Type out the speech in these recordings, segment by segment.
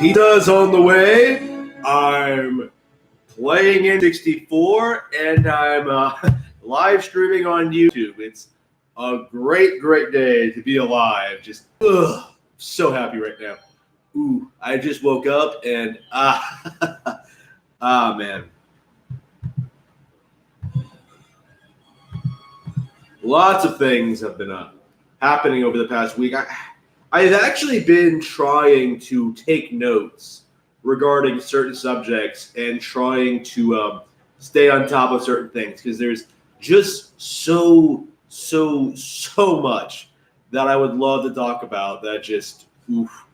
Pizza's on the way. I'm playing in 64 and I'm live streaming on YouTube. It's a great day to be alive. Just so happy right now. Ooh, I just woke up and man. Lots of things have been happening over the past week. I've actually been trying to take notes regarding certain subjects and trying to stay on top of certain things because there's just so much that I would love to talk about that just oof.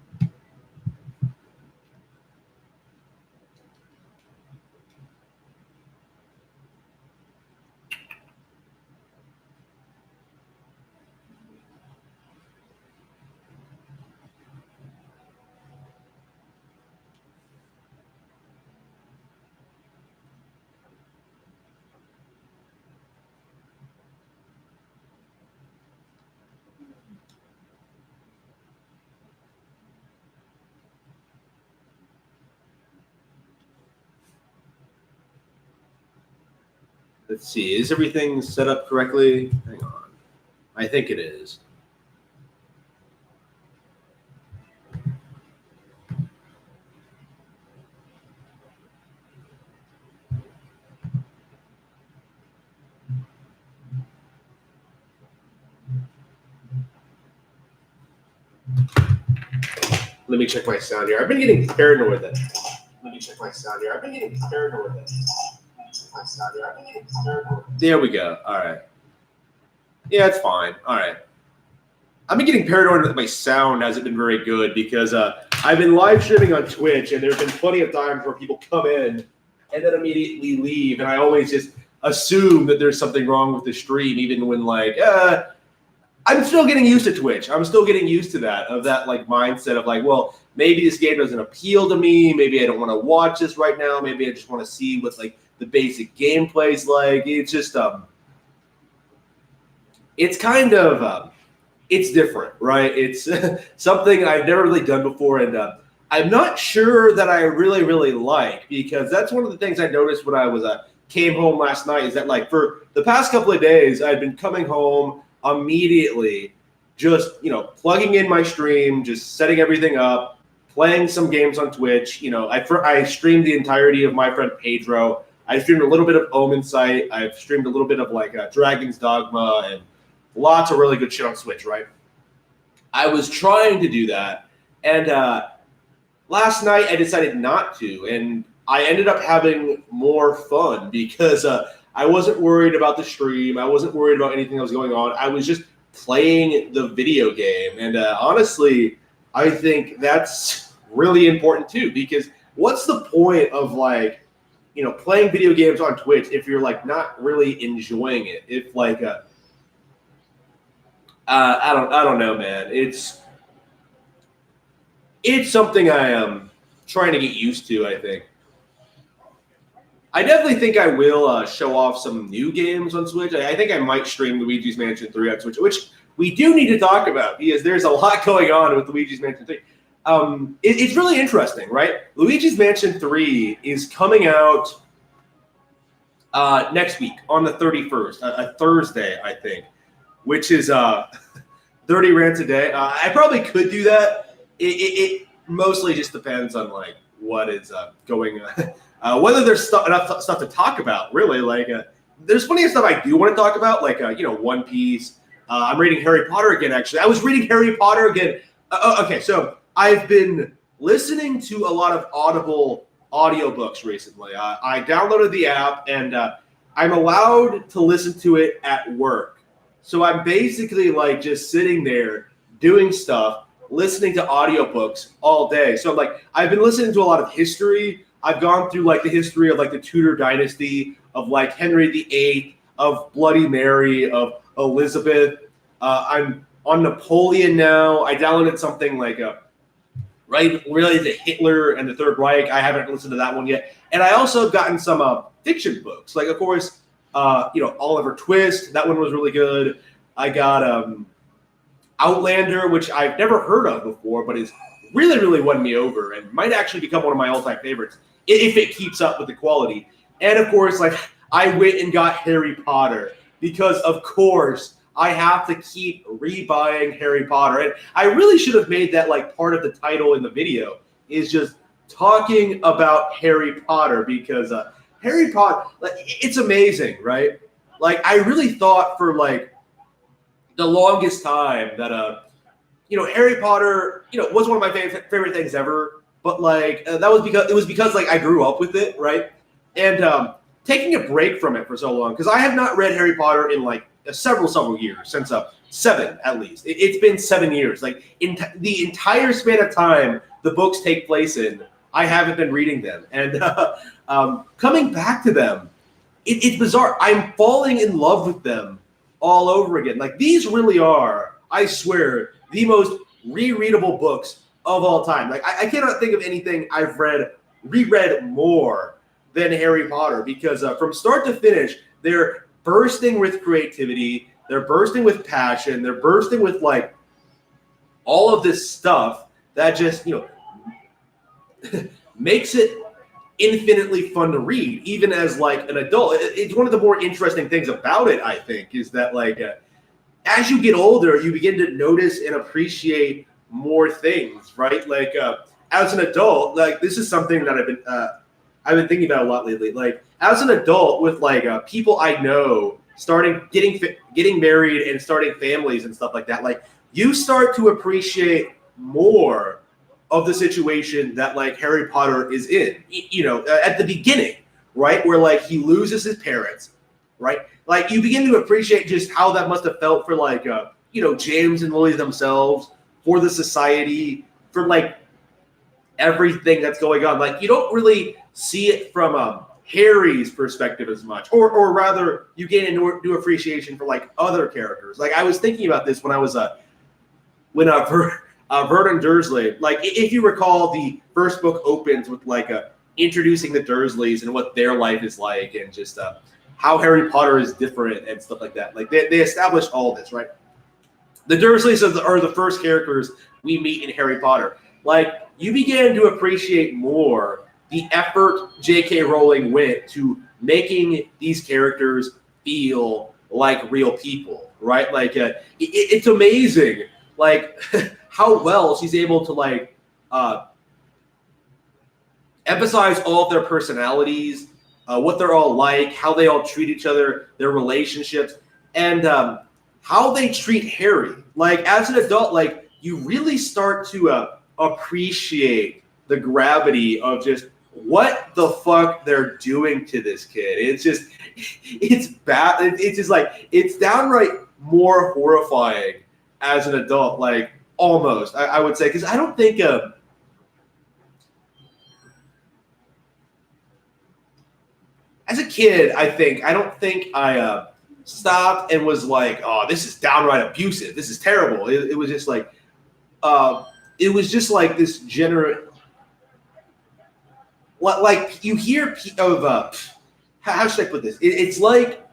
Let's see, is everything set up correctly? Hang on. I think it is. Let me check my sound here. I've been getting paranoid that. There we go. All right. Yeah, it's fine. All right. I've been getting paranoid that my sound hasn't been very good because I've been live streaming on Twitch, and there have been plenty of times where people come in and then immediately leave, and I always just assume that there's something wrong with the stream, even when I'm still getting used to Twitch. I'm still getting used to that mindset of well, maybe this game doesn't appeal to me. Maybe I don't want to watch this right now. Maybe I just want to see what the basic gameplay is like. It's just it's kind of it's different, right? It's something I've never really done before, and I'm not sure that I really like, because that's one of the things I noticed when I was came home last night is that for the past couple of days I've been coming home immediately, just plugging in my stream, just setting everything up, playing some games on Twitch. I streamed the entirety of my friend Pedro. I streamed a little bit of Omen Sight. I've streamed a little bit of Dragon's Dogma and lots of really good shit on Switch, right? I was trying to do that, and last night I decided not to, and I ended up having more fun because I wasn't worried about the stream. I wasn't worried about anything that was going on. I was just playing the video game. And honestly, I think that's really important too, because what's the point of playing video games on Twitch if you're not really enjoying it? If I don't know, man. It's something I am trying to get used to, I think. I definitely think I will show off some new games on Switch. I think I might stream Luigi's Mansion 3 on Switch, which we do need to talk about because there's a lot going on with Luigi's Mansion 3. It's really interesting, right? Luigi's Mansion 3 is coming out next week on the 31st, a Thursday, I think, which is 30 rants a day. I probably could do that. It mostly just depends on what is going on. Whether there's enough stuff to talk about, really. There's plenty of stuff I do want to talk about, One Piece. I'm reading Harry Potter again, actually. I was reading Harry Potter again. Okay, so I've been listening to a lot of Audible audiobooks recently. I downloaded the app, and I'm allowed to listen to it at work. So I'm basically just sitting there doing stuff, listening to audiobooks all day. So I've been listening to a lot of history. I've gone through the history of the Tudor dynasty, of Henry VIII, of Bloody Mary, of Elizabeth. I'm on Napoleon now. I downloaded something related to Hitler and the Third Reich. I haven't listened to that one yet. And I also have gotten some fiction books. Of course, Oliver Twist. That one was really good. I got Outlander, which I've never heard of before, but is really, really won me over and might actually become one of my all-time favorites if it keeps up with the quality. And of course, like I went and got Harry Potter because, of course, I have to keep rebuying Harry Potter. And I really should have made that like part of the title in the video, is just talking about Harry Potter, because Harry Potter, like, it's amazing, right? Like I really thought for like the longest time that Harry Potter, was one of my favorite things ever. But like that was because like I grew up with it, right? And taking a break from it for so long, because I have not read Harry Potter in like several years, since 7 at least. It's been 7 years. Like in the entire span of time the books take place in, I haven't been reading them, and coming back to them, it's bizarre. I'm falling in love with them all over again. Like these really are, I swear, the most rereadable books of all time. Like I cannot think of anything I've reread more than Harry Potter, because from start to finish, they're bursting with creativity, they're bursting with passion, they're bursting with like all of this stuff that just makes it infinitely fun to read, even as like an adult. It's one of the more interesting things about it, I think, is that like as you get older, you begin to notice and appreciate more things, right? Like as an adult, like this is something that I've been thinking about a lot lately. Like as an adult, with like people I know getting married and starting families and stuff like that, like you start to appreciate more of the situation that like Harry Potter is in, at the beginning, right? Where like he loses his parents, right? Like you begin to appreciate just how that must have felt for like, James and Lily themselves, for the society, for like everything that's going on. Like you don't really see it from Harry's perspective as much, or rather you gain a new appreciation for like other characters. Like I was thinking about this when I was Vernon Dursley, like if you recall, the first book opens with like introducing the Dursleys and what their life is like, and just how Harry Potter is different and stuff like that. Like they establish all this, right? The Dursleys are the first characters we meet in Harry Potter. Like you began to appreciate more the effort J.K. Rowling went to making these characters feel like real people, right? Like it's amazing, like how well she's able to like emphasize all of their personalities, what they're all like, how they all treat each other, their relationships, and how they treat Harry. Like as an adult, like you really start to appreciate the gravity of just what the fuck they're doing to this kid. It's bad. It's just like, it's downright more horrifying as an adult, like almost, I would say, because I don't think as a kid, I don't think I stopped and was like, oh, this is downright abusive, this is terrible. It was just like this general, like you hear of how should I put this? It's like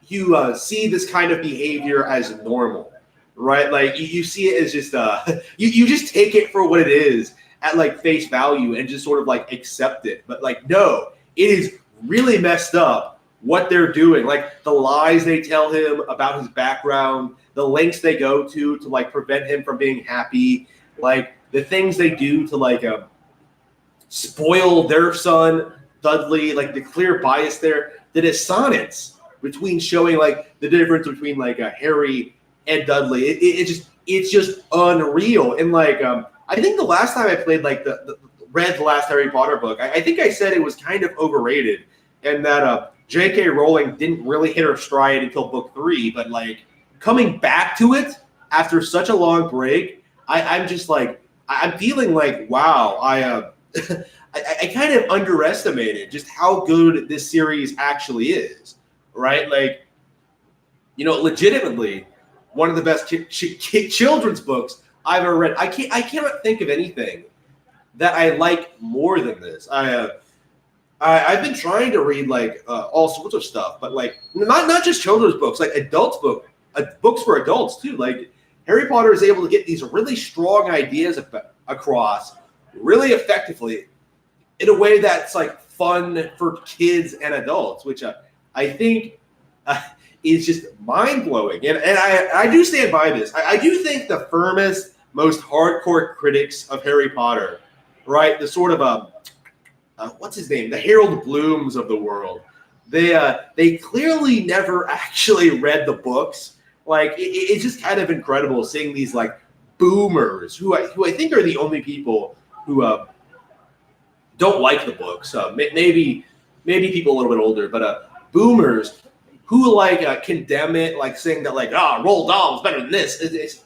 you see this kind of behavior as normal, right? Like you see it as just you just take it for what it is at like face value and just sort of like accept it. But like no, it is really messed up what they're doing. Like the lies they tell him about his background, the lengths they go to like prevent him from being happy, like the things they do to like spoil their son Dudley, like the clear bias there, the dissonance between showing like the difference between like Harry and Dudley. It's just unreal. And like I think the last time I played like read the last Harry Potter book, I think I said it was kind of overrated, and that J.K. Rowling didn't really hit her stride until book 3. But like coming back to it after such a long break, I'm just like, I'm feeling like, wow, I kind of underestimated just how good this series actually is, right? Like, legitimately one of the best children's books I've ever read. I cannot think of anything that I like more than this. I've been trying to read like all sorts of stuff, but like not just children's books, like books for adults too. Like Harry Potter is able to get these really strong ideas across really effectively in a way that's like fun for kids and adults, which I think is just mind blowing. And I do stand by this. I do think the firmest, most hardcore critics of Harry Potter, right? The sort of what's his name? The Harold Blooms of the world. They clearly never actually read the books. Like it's just kind of incredible seeing these like boomers who I think are the only people who don't like the books. Maybe people a little bit older, but boomers who like condemn it, like saying that like Roald Dahl is better than this.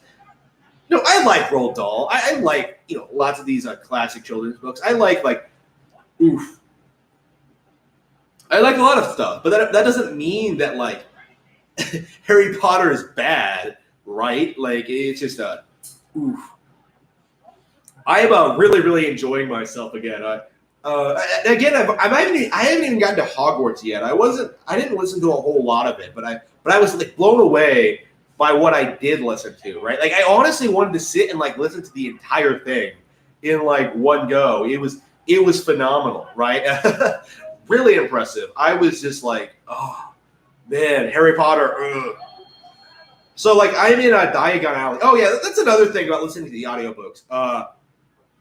I like Roald Dahl. I like lots of these classic children's books. I like I like a lot of stuff, but that doesn't mean that like Harry Potter is bad, right? Like it's just I am really enjoying myself again. Again, I haven't even gotten to Hogwarts yet. I didn't listen to a whole lot of it, but I was like blown away by what I did listen to. Right, like I honestly wanted to sit and like listen to the entire thing in like one go. It was phenomenal, right? Really impressive. I was just like, oh man, Harry Potter. Ugh. So like I'm in a Diagon Alley. Oh yeah, that's another thing about listening to the audiobooks.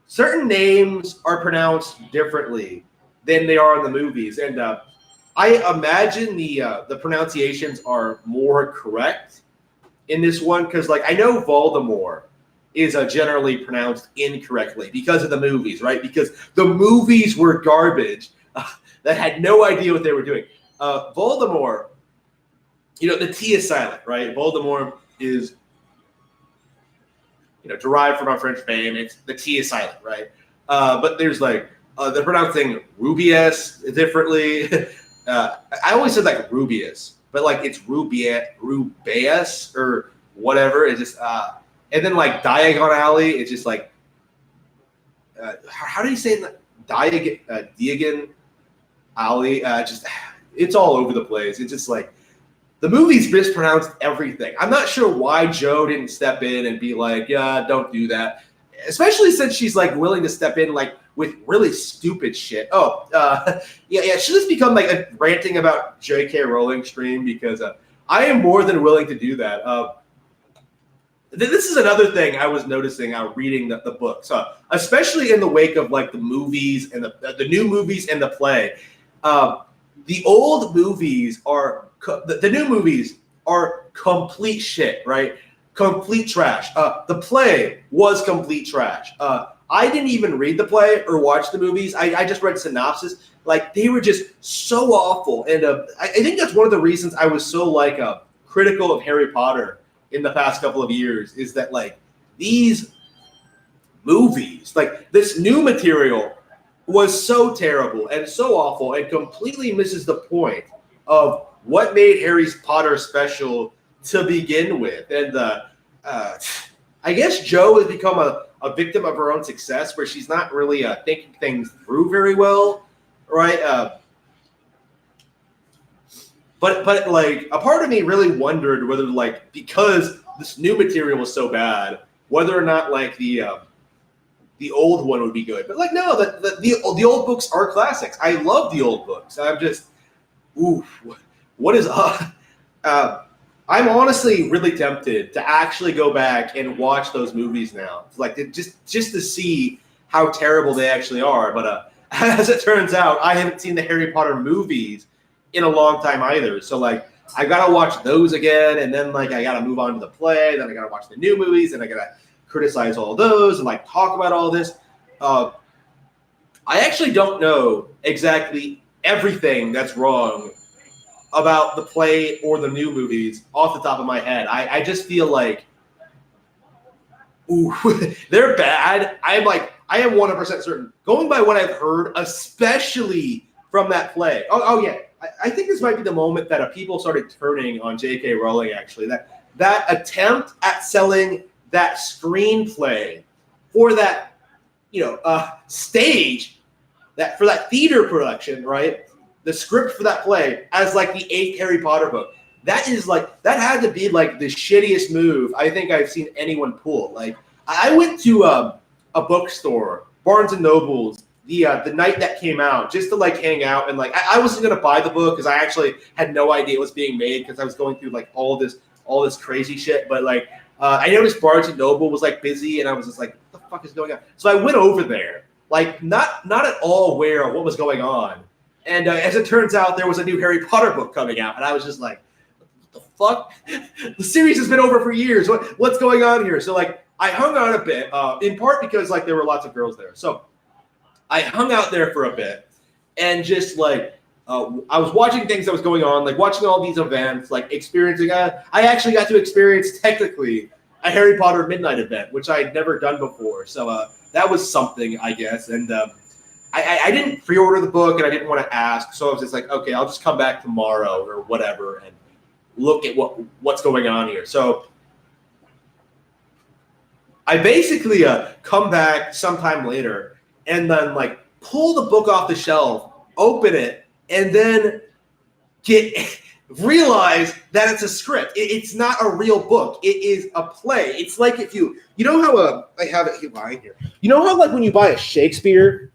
Certain names are pronounced differently than they are in the movies, and I imagine the pronunciations are more correct in this one because, like, I know Voldemort is generally pronounced incorrectly because of the movies, right? Because the movies were garbage that had no idea what they were doing. Voldemort, the T is silent, right? Voldemort is derived from our French fame. It's the T is silent, right? But there's like they're pronouncing Rubius differently. I always said like Rubius, but like it's Rubius or whatever. It's just and then like Diagon Alley. It's just like how do you say it? Diagon Alley. Just it's all over the place. It's just like. The movie's mispronounced everything. I'm not sure why Joe didn't step in and be like, yeah, don't do that. Especially since she's like willing to step in like with really stupid shit. Yeah. Should this become like a ranting about J.K. Rowling stream? Because I am more than willing to do that. This is another thing I was noticing reading the books, especially in the wake of like the movies and the new movies and the play. The old movies are the new movies are complete shit, right? Complete trash. The play was complete trash. I didn't even read the play or watch the movies. I just read synopsis. Like they were just so awful, and I think that's one of the reasons I was so like critical of Harry Potter in the past couple of years. Is that like these movies, like this new material, was so terrible and so awful and completely misses the point of what made Harry Potter special to begin with. And I guess Jo has become a victim of her own success where she's not really thinking things through very well, right? But like a part of me really wondered whether like because this new material was so bad, whether or not like the old one would be good. But like no, the old books are classics. I love the old books. I'm just what is I'm honestly really tempted to actually go back and watch those movies now, like just to see how terrible they actually are. But as it turns out, I haven't seen the Harry Potter movies in a long time either. So like I gotta watch those again, and then like I gotta move on to the play, then I gotta watch the new movies, and I gotta criticize all those and like talk about all this. I actually don't know exactly everything that's wrong about the play or the new movies off the top of my head. I just feel like, they're bad. I am 100% certain. Going by what I've heard, especially from that play. Oh yeah. I think this might be the moment that people started turning on J.K. Rowling, actually. That attempt at selling that screenplay for that, stage, for that theater production, right? The script for that play as like the 8th Harry Potter book. That had to be like the shittiest move I think I've seen anyone pull. Like I went to a bookstore, Barnes and Nobles, the night that came out, just to like hang out and like I wasn't gonna buy the book because I actually had no idea it was being made because I was going through like all this crazy shit. But like I noticed Barnes and Noble was like busy, and I was just like, what the fuck is going on? So I went over there, like not at all aware of what was going on. And as it turns out, there was a new Harry Potter book coming out, and I was just like, what the fuck? The series has been over for years. What's going on here? So like I hung out a bit, in part because like there were lots of girls there. So I hung out there for a bit and just like I was watching things that was going on, like watching all these events, like experiencing. I actually got to experience technically a Harry Potter midnight event, which I had never done before. So that was something, I guess. And I didn't pre-order the book, and I didn't want to ask, so I was just like, okay, I'll just come back tomorrow or whatever and look at what's going on here. So I basically come back sometime later and then like pull the book off the shelf, open it, and then realize that it's a script. It's not a real book. It is a play. It's like if you know how I have it here lying here. You know how like when you buy a Shakespeare.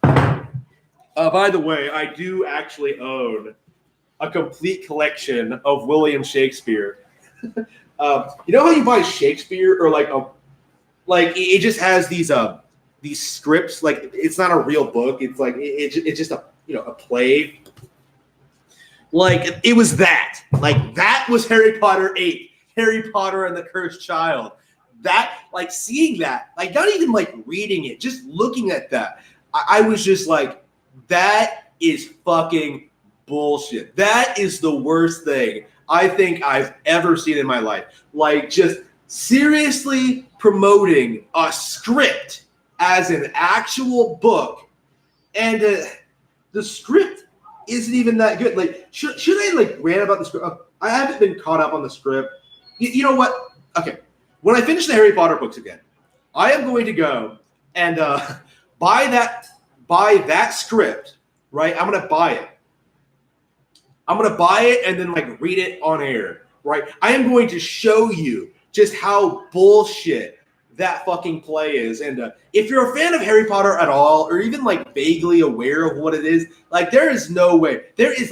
By the way, I do actually own a complete collection of William Shakespeare. You know how you buy Shakespeare or like it just has these scripts, like it's not a real book. It's like it's just a play. Like it was that. Like that was Harry Potter 8, Harry Potter and the Cursed Child. That like seeing that, like not even like reading it, just looking at that, I was just like, that is fucking bullshit. That is the worst thing I think I've ever seen in my life. Like just seriously promoting a script as an actual book, and the script isn't even that good. Like should I like rant about the script? I haven't been caught up on the script. You know what? Okay, when I finish the Harry Potter books again, I am going to go and buy that script, right? I'm going to buy it. I'm going to buy it and then like read it on air, right? I am going to show you just how bullshit that fucking play is. And if you're a fan of Harry Potter at all, or even like vaguely aware of what it is, like there is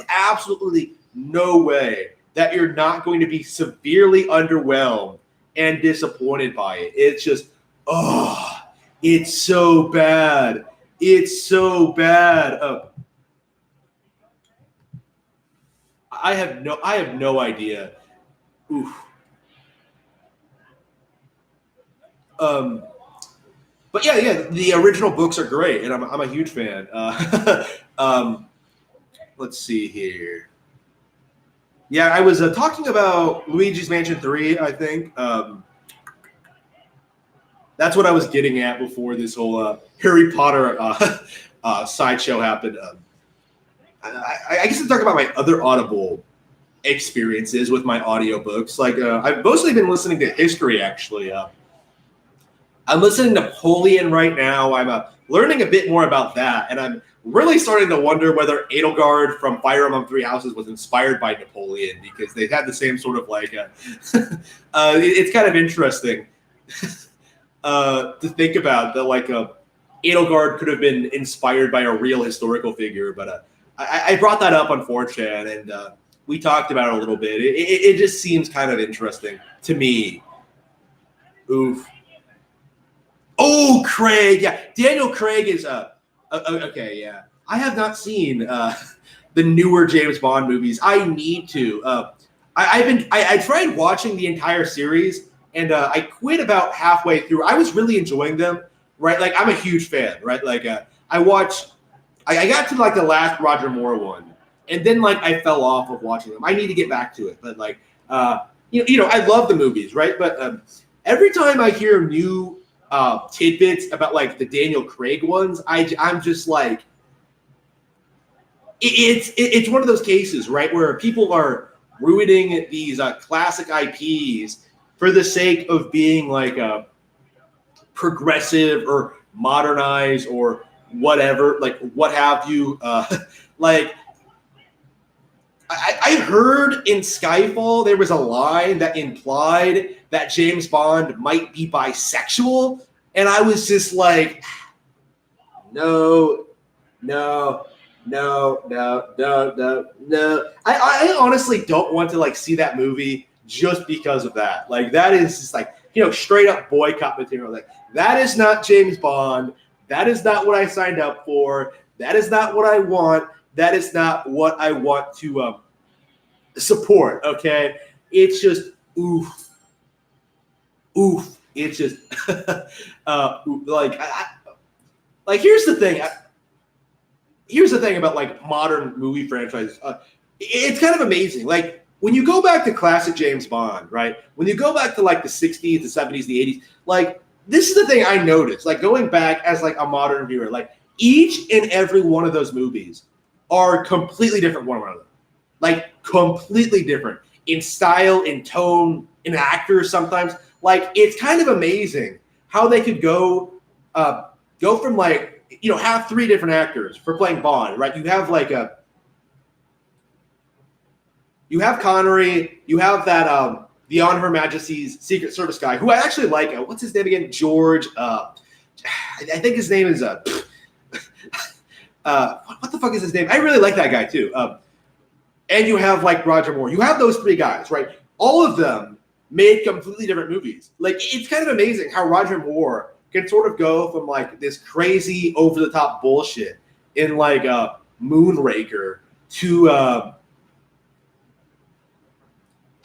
absolutely no way that you're not going to be severely underwhelmed and disappointed by it. It's just, it's so bad. It's so bad. I have no idea. Oof. But yeah, the original books are great, and I'm a huge fan. Let's see here. Yeah, I was talking about Luigi's Mansion 3, I think. That's what I was getting at before this whole Harry Potter sideshow happened. I guess I'm talking about my other Audible experiences with my audiobooks. Like I've mostly been listening to history, actually. I'm listening to Napoleon right now. I'm learning a bit more about that, and I'm really starting to wonder whether Edelgard from Fire Among Three Houses was inspired by Napoleon, because they had the same sort of like. It's kind of interesting. To think about that, like Edelgard could have been inspired by a real historical figure, but I brought that up on 4chan, and we talked about it a little bit. It just seems kind of interesting to me. Oof. Oh, Craig, yeah, Daniel Craig is okay, yeah. I have not seen the newer James Bond movies. I need to. I tried watching the entire series. And I quit about halfway through. I was really enjoying them, right? Like, I'm a huge fan, right? Like, I got to, like, the last Roger Moore one. And then, like, I fell off of watching them. I need to get back to it. But, like, you know, I love the movies, right? But every time I hear new tidbits about, like, the Daniel Craig ones, I'm just, like, it's one of those cases, right, where people are ruining these classic IPs for the sake of being like a progressive or modernized or whatever, like what have you. Like I heard in Skyfall there was a line that implied that James Bond might be bisexual, And I was just like, no, no, no, no, no, no, no. I honestly don't want to like see that movie just because of that. Like that is just like, straight up boycott material. Like that is not James Bond. That is not what I signed up for. That is not what I want. That is not what I want to support. Okay, it's just oof. It's just like here's the thing. Here's the thing about like modern movie franchises. It's kind of amazing. Like when you go back to classic James Bond, right? When you go back to like the 60s, the 70s, the 80s, like this is the thing I noticed. Like going back as like a modern viewer, like each and every one of those movies are completely different one from another. Like completely different in style, in tone, in actors sometimes. Like it's kind of amazing how they could go from like have three different actors for playing Bond, right? You have like you have Connery, you have that the On Her Majesty's Secret Service guy who I actually like. What's his name again? George. I think his name is what the fuck is his name? I really like that guy too. And you have like Roger Moore. You have those three guys, right? All of them made completely different movies. Like it's kind of amazing how Roger Moore can sort of go from like this crazy over the top bullshit in like Moonraker to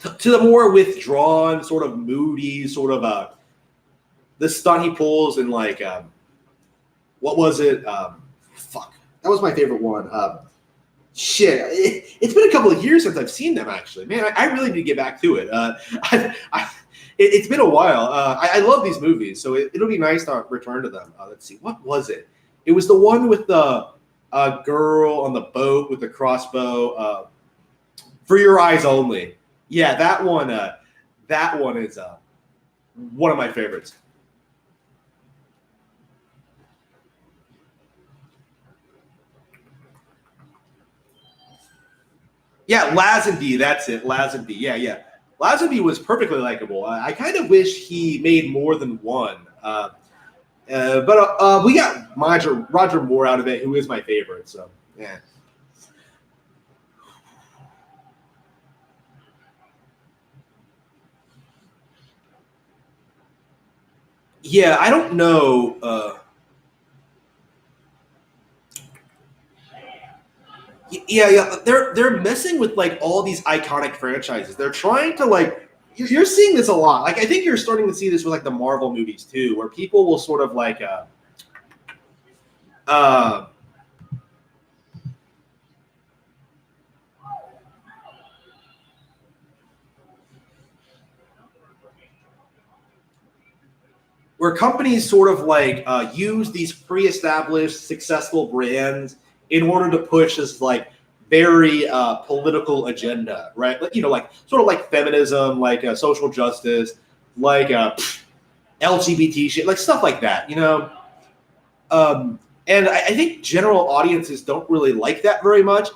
the more withdrawn, sort of moody, sort of the stunt he pulls in like what was it? Fuck, that was my favorite one. It's been a couple of years since I've seen them. Actually, man, I really need to get back to it. It's been a while. I love these movies, so it'll be nice to return to them. Let's see, what was it? It was the one with the girl on the boat with the crossbow. For Your Eyes Only. Yeah, that one. That one is one of my favorites. Yeah, Lazenby, that's it. Lazenby, yeah. Lazenby was perfectly likable. I kind of wish he made more than one. But we got Roger Moore out of it, who is my favorite. So, yeah. Yeah, I don't know. Yeah. They're messing with like all these iconic franchises. They're trying to like you're seeing this a lot. Like I think you're starting to see this with like the Marvel movies too, where people will sort of like where companies sort of like use these pre-established successful brands in order to push this like very political agenda, right? Like sort of like feminism, like social justice, like LGBT shit, like stuff like that, And I think general audiences don't really like that very much.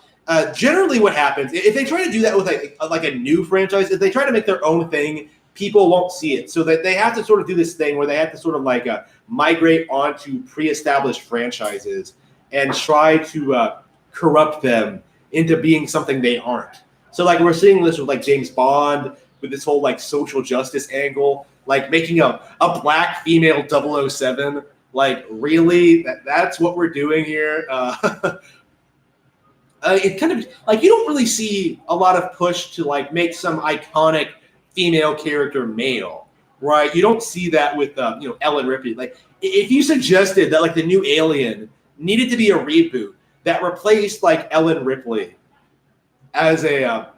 Generally, what happens if they try to do that with like a new franchise, if they try to make their own thing, people won't see it. So that they have to sort of do this thing where they have to sort of like migrate onto pre-established franchises and try to corrupt them into being something they aren't. So like we're seeing this with like James Bond with this whole like social justice angle, like making a black female 007. Like really, that's what we're doing here. It kind of like you don't really see a lot of push to like make some iconic female character male, right? You don't see that with Ellen Ripley. Like if you suggested that like the new Alien needed to be a reboot that replaced like Ellen Ripley as a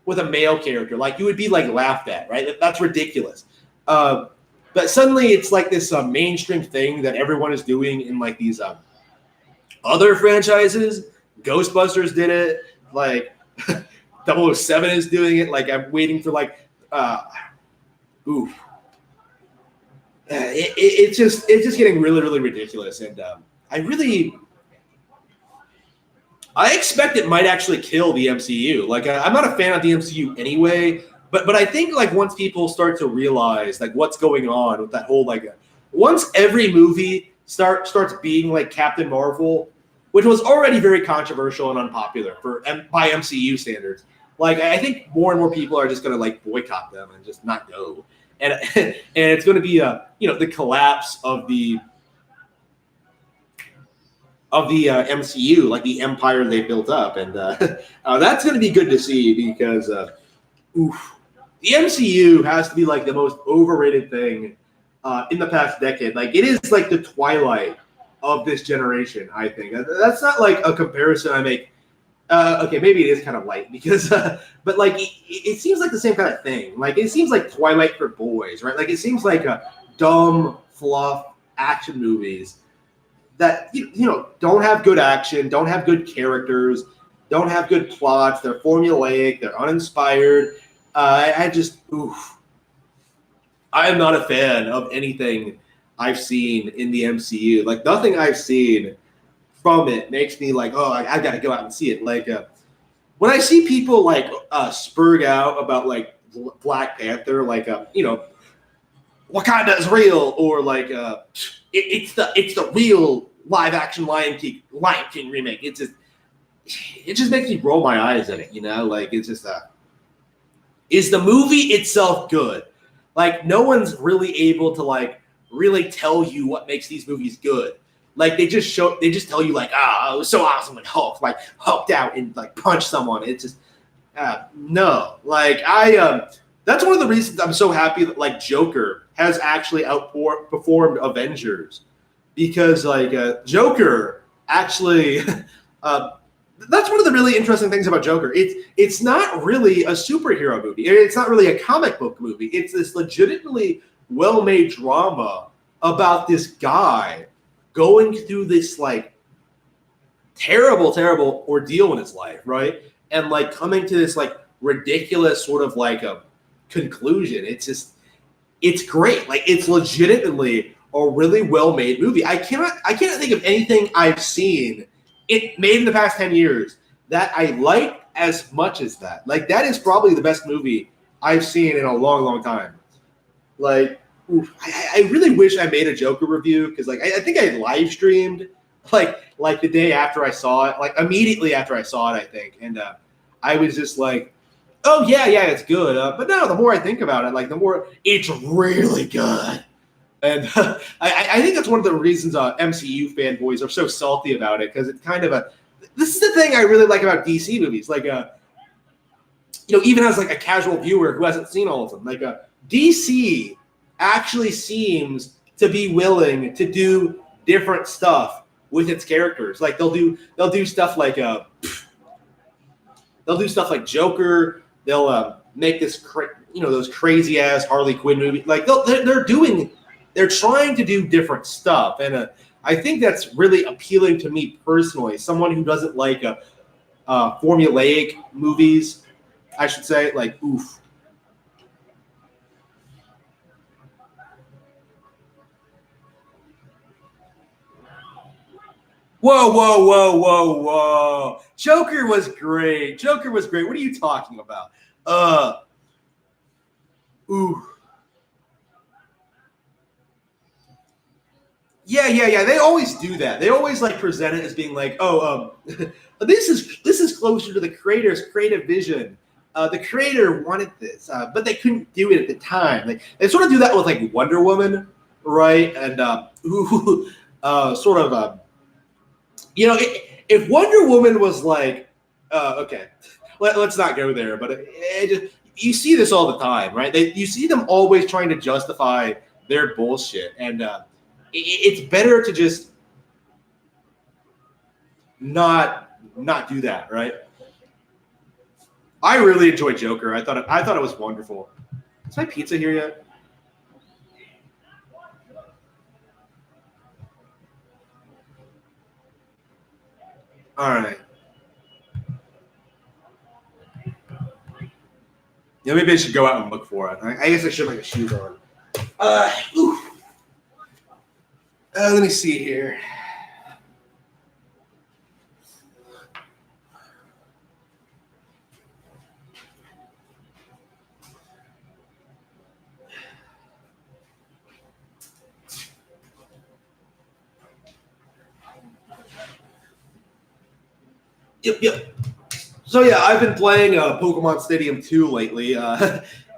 with a male character, like you would be like laughed at, right? That's ridiculous. But suddenly it's like this mainstream thing that everyone is doing in like these other franchises. Ghostbusters did it. Like 007 is doing it. Like I'm waiting for like, it's just getting really, really ridiculous. And I expect it might actually kill the MCU. Like I'm not a fan of the MCU anyway. But I think like once people start to realize like what's going on with that whole like once every movie starts being like Captain Marvel, which was already very controversial and unpopular by MCU standards. Like I think more and more people are just going to like boycott them and just not go, and and it's going to be the collapse of the MCU, like the empire they built up, and that's going to be good to see because the MCU has to be like the most overrated thing in the past decade. Like it is like the twilight of this generation. I think that's not like a comparison I make. Okay, maybe it is kind of light because, but like it seems like the same kind of thing. Like it seems like Twilight for boys, right? Like it seems like a dumb fluff action movies that don't have good action, don't have good characters, don't have good plots. They're formulaic, they're uninspired. I just, I am not a fan of anything I've seen in the MCU. Like nothing I've seen from it makes me like, oh, I got to go out and see it. Like when I see people like spurg out about like Black Panther, like Wakanda is real, or like it's the real live action Lion King remake. It just makes me roll my eyes at it. Like it's just is the movie itself good? Like no one's really able to like really tell you what makes these movies good. Like they just tell you like, it was so awesome when Hulk like hulked out and like punched someone. It's just no. Like that's one of the reasons I'm so happy that like Joker has actually outperformed Avengers, because like Joker actually that's one of the really interesting things about Joker. It's not really a superhero movie. It's not really a comic book movie. It's this legitimately well-made drama about this guy going through this like terrible ordeal in his life, right? And like coming to this like ridiculous sort of like a conclusion. It's great. Like it's legitimately a really well-made movie. I can't think of anything I've seen it made in the past 10 years that I like as much as that. Like that is probably the best movie I've seen in a long time. Like I really wish I made a Joker review, because like I think I live streamed like the day after I saw it, like immediately after I saw it, I think, and I was just like, oh yeah, it's good. But now the more I think about it, like the more it's really good. And I think that's one of the reasons MCU fanboys are so salty about it, because it's kind of this is the thing I really like about DC movies. Like, even as like a casual viewer who hasn't seen all of them, like DC actually seems to be willing to do different stuff with its characters. Like they'll do stuff like Joker. They'll make this those crazy ass Harley Quinn movies. Like they're trying to do different stuff, and I think that's really appealing to me personally. Someone who doesn't like formulaic movies, I should say. Like oof. Whoa. Joker was great. What are you talking about? Ooh. Yeah. They always do that. They always like present it as being like, this is closer to the creator's creative vision. The creator wanted this, but they couldn't do it at the time. They sort of do that with like Wonder Woman, right? And sort of if Wonder Woman was like, okay, let's not go there, but you see this all the time, right? You see them always trying to justify their bullshit, and it's better to just not do that, right? I really enjoyed Joker. I thought it was wonderful. Is my pizza here yet? All right. Yeah, maybe I should go out and look for it. I guess I should have my shoes on. Let me see here. Yep. So yeah, I've been playing Pokemon Stadium 2 lately.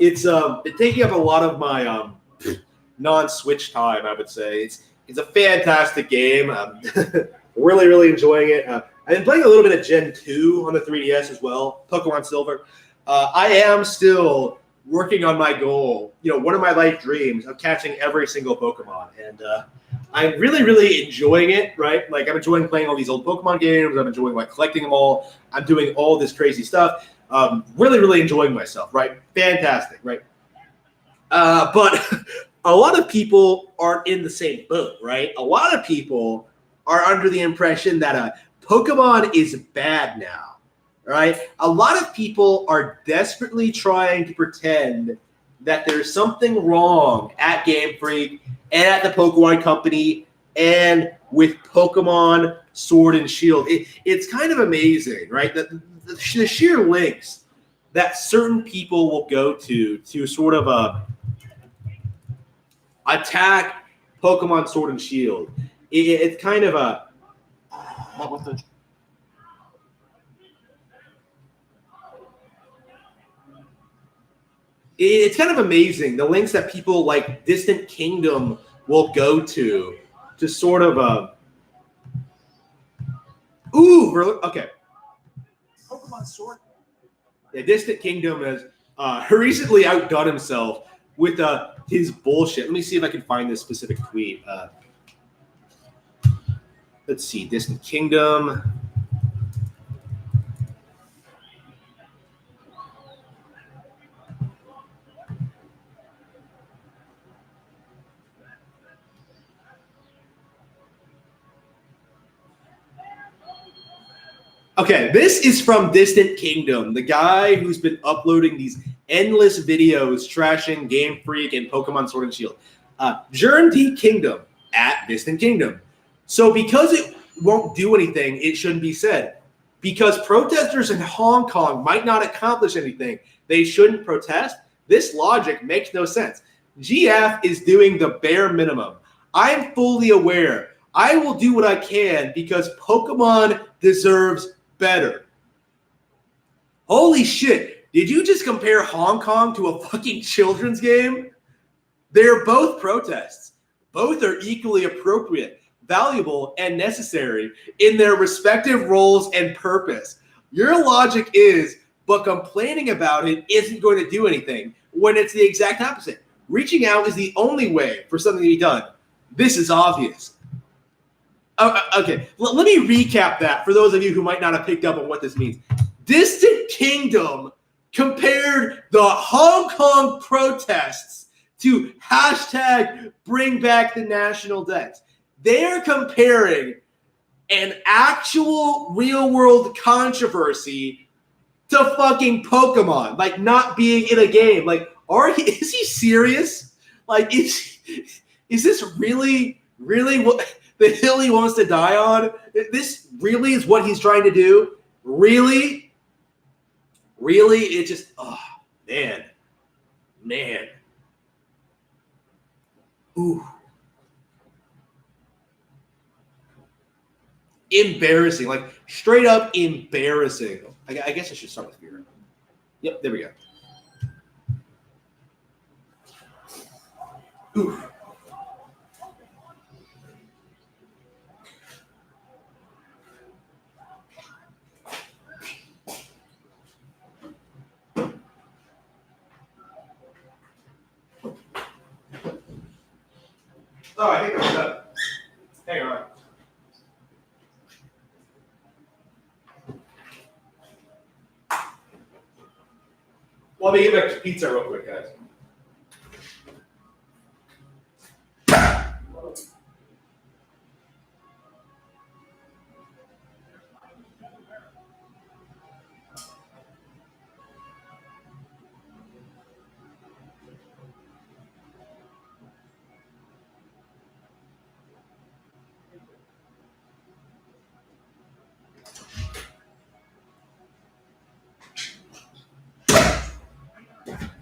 It's been taking up a lot of my non-Switch time, I would say. It's a fantastic game. Really enjoying it. I've been playing a little bit of Gen 2 on the 3DS as well, Pokemon Silver. I am still working on my goal, one of my life dreams of catching every single Pokemon. And I'm really enjoying it, right? Like, I'm enjoying playing all these old Pokemon games. I'm enjoying, collecting them all. I'm doing all this crazy stuff. Really enjoying myself, right? Fantastic, right? But a lot of people aren't in the same boat, right? A lot of people are under the impression that Pokemon is bad now, right? A lot of people are desperately trying to pretend that there's something wrong at Game Freak and at the Pokemon Company and with Pokemon Sword and Shield. It's kind of amazing, right? The sheer lengths that certain people will go to sort of attack Pokemon Sword and Shield. It's kind of a it's kind of amazing the lengths that people like Distant Kingdom will go to sort of okay. Pokemon Sword. Yeah, Distant Kingdom has recently outdone himself with his bullshit. Let me see if I can find this specific tweet. Let's see, Distant Kingdom. Okay, this is from Distant Kingdom, the guy who's been uploading these endless videos trashing Game Freak and Pokemon Sword and Shield. Journey D Kingdom at Distant Kingdom. So because it won't do anything, it shouldn't be said. Because protesters in Hong Kong might not accomplish anything, they shouldn't protest. This logic makes no sense. GF is doing the bare minimum. I'm fully aware. I will do what I can because Pokemon deserves better. Holy shit. Did you just compare Hong Kong to a fucking children's game? They're both protests. Both are equally appropriate, valuable, and necessary in their respective roles and purpose. Your logic is, but complaining about it isn't going to do anything, when it's the exact opposite. Reaching out is the only way for something to be done. This is obvious. Okay, let me recap that for those of you who might not have picked up on what this means. Distant Kingdom compared the Hong Kong protests to hashtag bring back the national debt. They're comparing an actual real world controversy to fucking Pokemon, like not being in a game. Like, is he serious? Like, is this really what the hill he wants to die on? This really is what he's trying to do? Really? It just, oh, man. Ooh. Embarrassing, like straight up embarrassing. I guess I should start with fear. Yep, there we go. Ooh. Oh, I think I'm done. Hang on. Let me get back to pizza real quick, guys.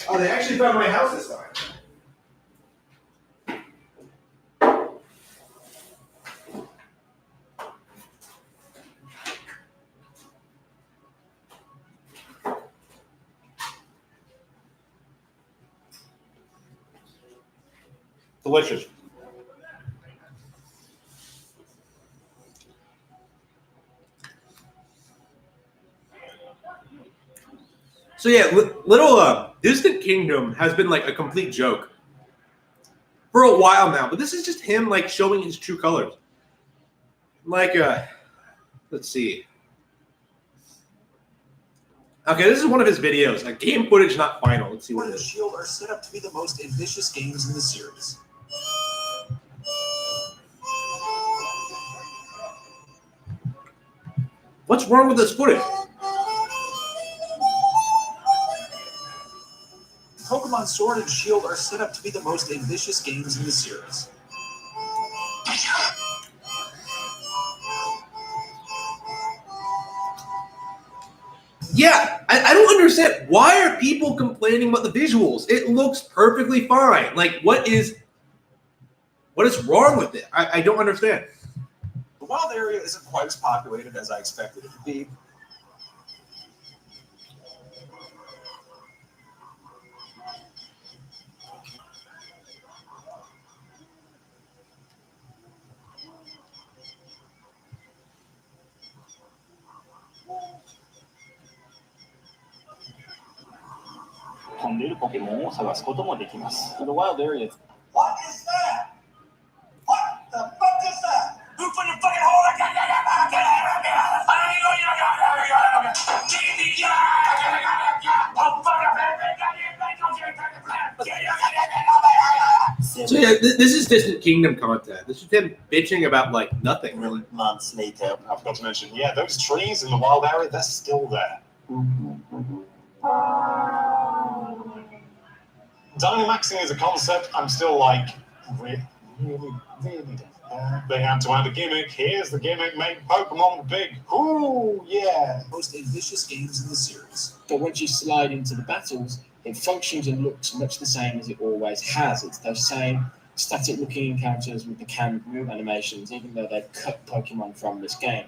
Oh, they actually found my house this time. Delicious. So yeah, little Distant Kingdom has been like a complete joke for a while now, but this is just him like showing his true colors. Like, let's see. Okay, this is one of his videos. Game footage, not final. Let's see what it is. Shield are set up to be the most ambitious games in the series. What's wrong with this footage? Pokemon Sword and Shield are set up to be the most ambitious games in the series. Yeah, I don't understand. Why are people complaining about the visuals? It looks perfectly fine. Like, what is wrong with it? I don't understand. The wild area isn't quite as populated as I expected it to be. The wild area. What is that? What the fuck is that? Who put your fucking hole? So yeah, this is Distant Kingdom content. This is him bitching about like nothing really. Months later. I forgot to mention, yeah, those trees in the wild area, they're still there. Dynamaxing as a concept, I'm still like, really. They had to add a gimmick. Here's the gimmick, make Pokemon big. Ooh, yeah. Most ambitious games in the series. But once you slide into the battles, it functions and looks much the same as it always has. It's those same static looking encounters with the canned move animations, even though they've cut Pokemon from this game.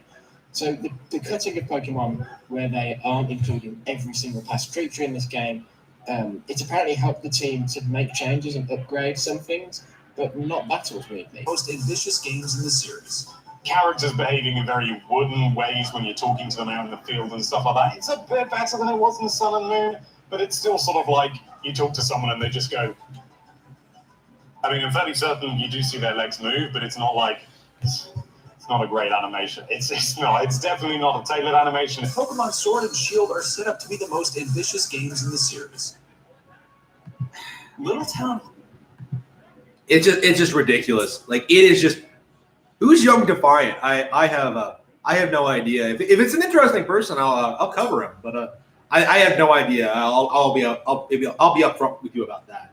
So the cutting of Pokemon, where they aren't including every single past creature in this game, it's apparently helped the team to make changes and upgrade some things, but not battles, weirdly. Most ambitious games in the series. Characters behaving in very wooden ways when you're talking to them out in the field and stuff like that. It's a bit better than it was in Sun and Moon, but it's still sort of like you talk to someone and they just go. I mean, I'm fairly certain you do see their legs move, but it's not like it's not a great animation. It's definitely not a tailored animation. Pokemon Sword and Shield are set up to be the most ambitious games in the series. Little Town. It's just ridiculous. Like, it is just, who's Young Defiant? I have no idea. If it's an interesting person, I'll cover him. But I have no idea. I'll be upfront with you about that.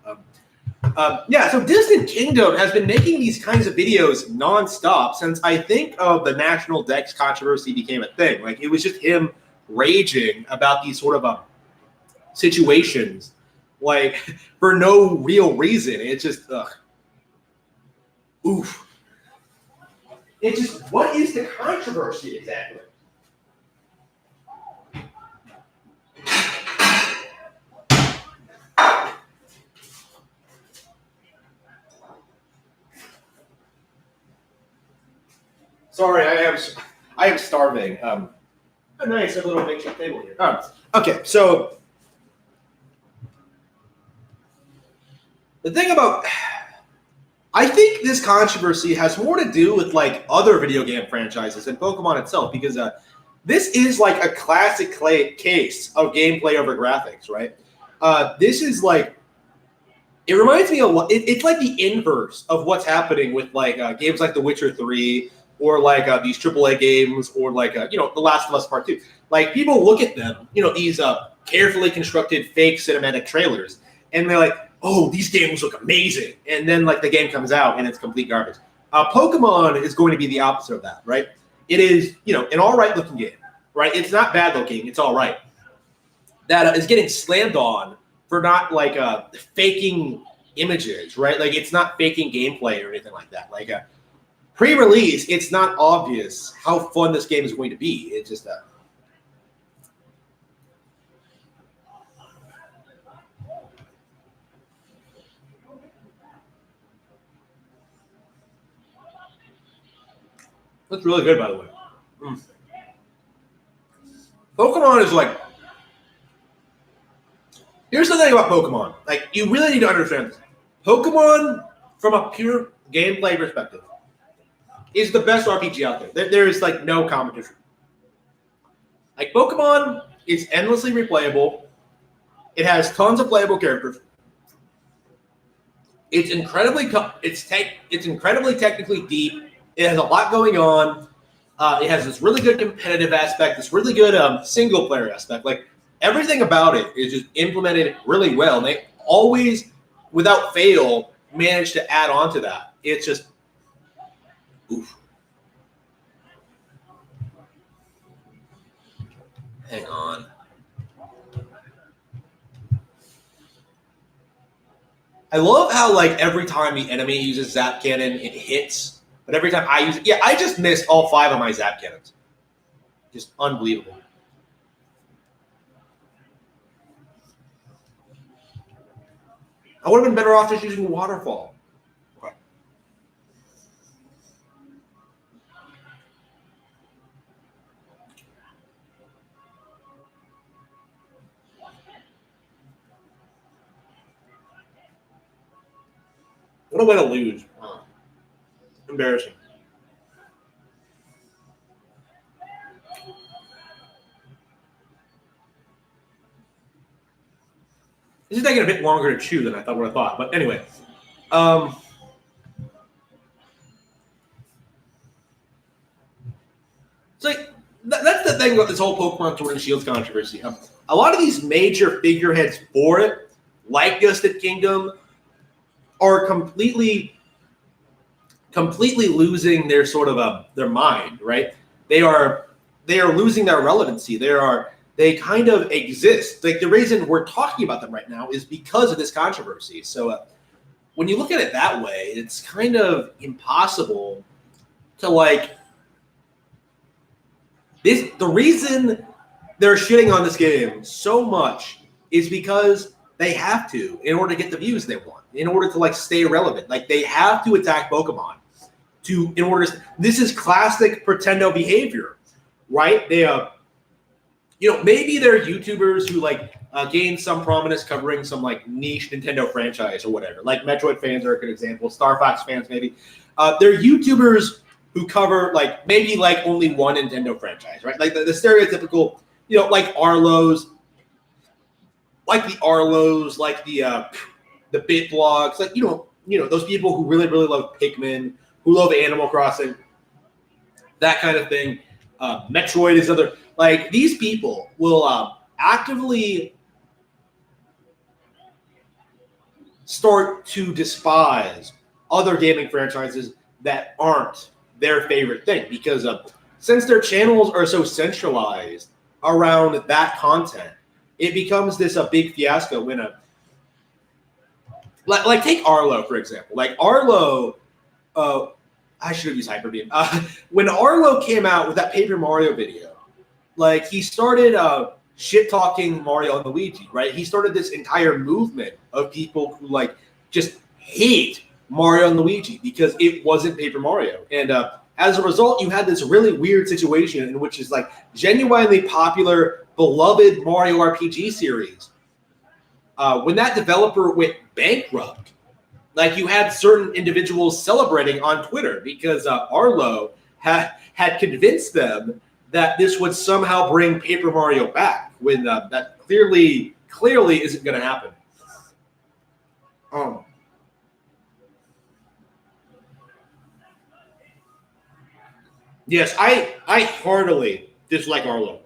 Yeah. So Distant Kingdom has been making these kinds of videos nonstop since I think the National Dex controversy became a thing. Like, it was just him raging about these sort of situations, like, for no real reason. It's just oof. It's just, what is the controversy exactly? Sorry, I am starving. A nice little makeshift table here. Okay, so the thing about, I think this controversy has more to do with like other video game franchises than Pokemon itself, because this is like a classic case of gameplay over graphics, right? This is like, it reminds me a lot. It's like the inverse of what's happening with like games like The Witcher 3, or like these AAA games, or like The Last of Us Part 2. Like, people look at them, these carefully constructed fake cinematic trailers, and they're like, oh, these games look amazing. And then like the game comes out and it's complete garbage. Pokemon is going to be the opposite of that, right? It is, an all right looking game, right? It's not bad looking. It's all right. That is getting slammed on for not like faking images, right? Like, it's not faking gameplay or anything like that. Like pre-release, it's not obvious how fun this game is going to be. It's just That's really good, by the way. Pokemon is like. Here's the thing about Pokemon. Like, you really need to understand this. Pokemon, from a pure gameplay perspective, is the best RPG out there. There is like no competition. Like, Pokemon is endlessly replayable. It has tons of playable characters. It's incredibly it's incredibly technically deep. It has a lot going on. It has this really good competitive aspect, this really good single player aspect. Like, everything about it is just implemented really well. And they always, without fail, manage to add on to that. It's just, oof. Hang on. I love how, like, every time the enemy uses Zap Cannon, it hits. But every time I use it, I just missed all 5 of my Zap Cannons. Just unbelievable. I would have been better off just using Waterfall. Okay. What a way to lose. Embarrassing. This is taking a bit longer to chew than I would have thought. But anyway. It's like, that's the thing about this whole Pokemon Sword and Shield controversy. A lot of these major figureheads for it, like Gusted Kingdom, are completely losing their sort of their mind, right? They are losing their relevancy. They kind of exist. Like, the reason we're talking about them right now is because of this controversy. So when you look at it that way, it's kind of impossible to like this. The reason they're shitting on this game so much is because they have to in order to get the views they want, in order to like stay relevant. Like, they have to attack Pokemon this is classic Pretendo behavior, right? They maybe they're YouTubers who like gain some prominence covering some like niche Nintendo franchise or whatever. Like, Metroid fans are a good example. Star Fox fans maybe. They're YouTubers who cover like maybe like only one Nintendo franchise, right? Like the stereotypical, like Arlo's, like the Bit Blogs, like those people who really love Pikmin, who love Animal Crossing, that kind of thing. Metroid is other. Like, these people will actively start to despise other gaming franchises that aren't their favorite thing because since their channels are so centralized around that content, it becomes this a big fiasco when like take Arlo, for example. Like, Arlo, I should have used Hyper Beam. When Arlo came out with that Paper Mario video, like, he started shit-talking Mario and Luigi, right? He started this entire movement of people who, like, just hate Mario and Luigi because it wasn't Paper Mario. And as a result, you had this really weird situation in which is, like, genuinely popular, beloved Mario RPG series. When that developer went bankrupt, like, you had certain individuals celebrating on Twitter because Arlo had convinced them that this would somehow bring Paper Mario back when that clearly isn't going to happen. Yes, I heartily dislike Arlo.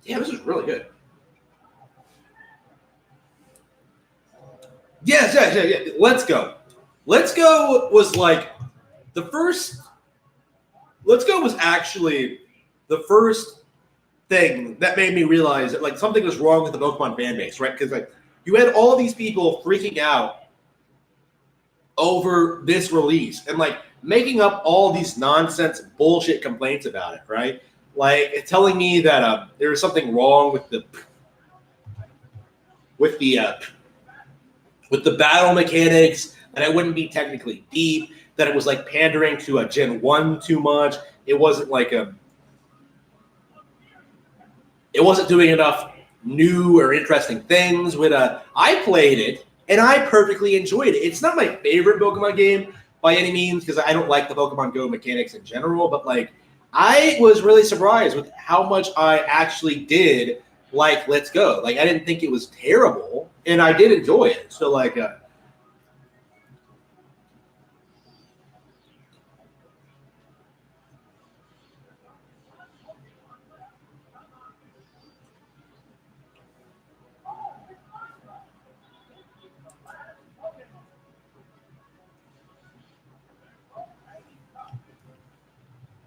Yeah, this is really good. Yes. Let's Go. Let's Go was like the first. Let's Go was actually the first thing that made me realize that like something was wrong with the Pokemon fan base, right? Because like you had all these people freaking out over this release and like making up all these nonsense bullshit complaints about it, right? Like telling me that there was something wrong with the with the battle mechanics, that it wouldn't be technically deep, that it was like pandering to a Gen 1 too much. It wasn't doing enough new or interesting things. I played it and I perfectly enjoyed it. It's not my favorite Pokemon game by any means because I don't like the Pokemon Go mechanics in general, but like I was really surprised with how much I actually did like Let's Go. Like I didn't think it was terrible and I did enjoy it. So like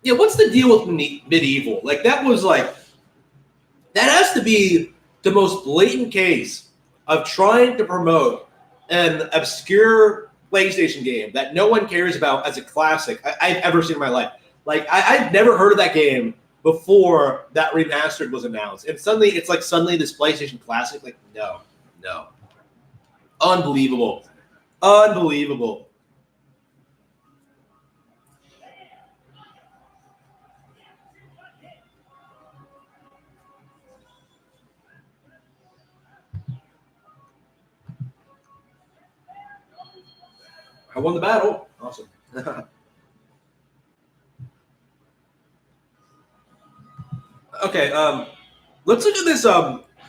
yeah, what's the deal with medieval? Like that has to be the most blatant case of trying to promote an obscure PlayStation game that no one cares about as a classic I've ever seen in my life. Like I'd never heard of that game before that remastered was announced, and suddenly it's like this PlayStation classic. Like no, unbelievable. I won the battle. Awesome. Okay, let's look at this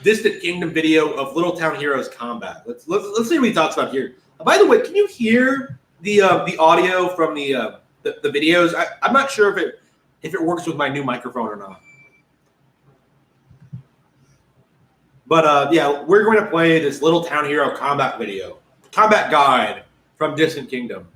Distant Kingdom video of Little Town Heroes combat. Let's see what he talks about here. By the way, can you hear the audio from the videos? I'm not sure if it works with my new microphone or not. But yeah, we're going to play this Little Town Hero combat guide from Distant Kingdom.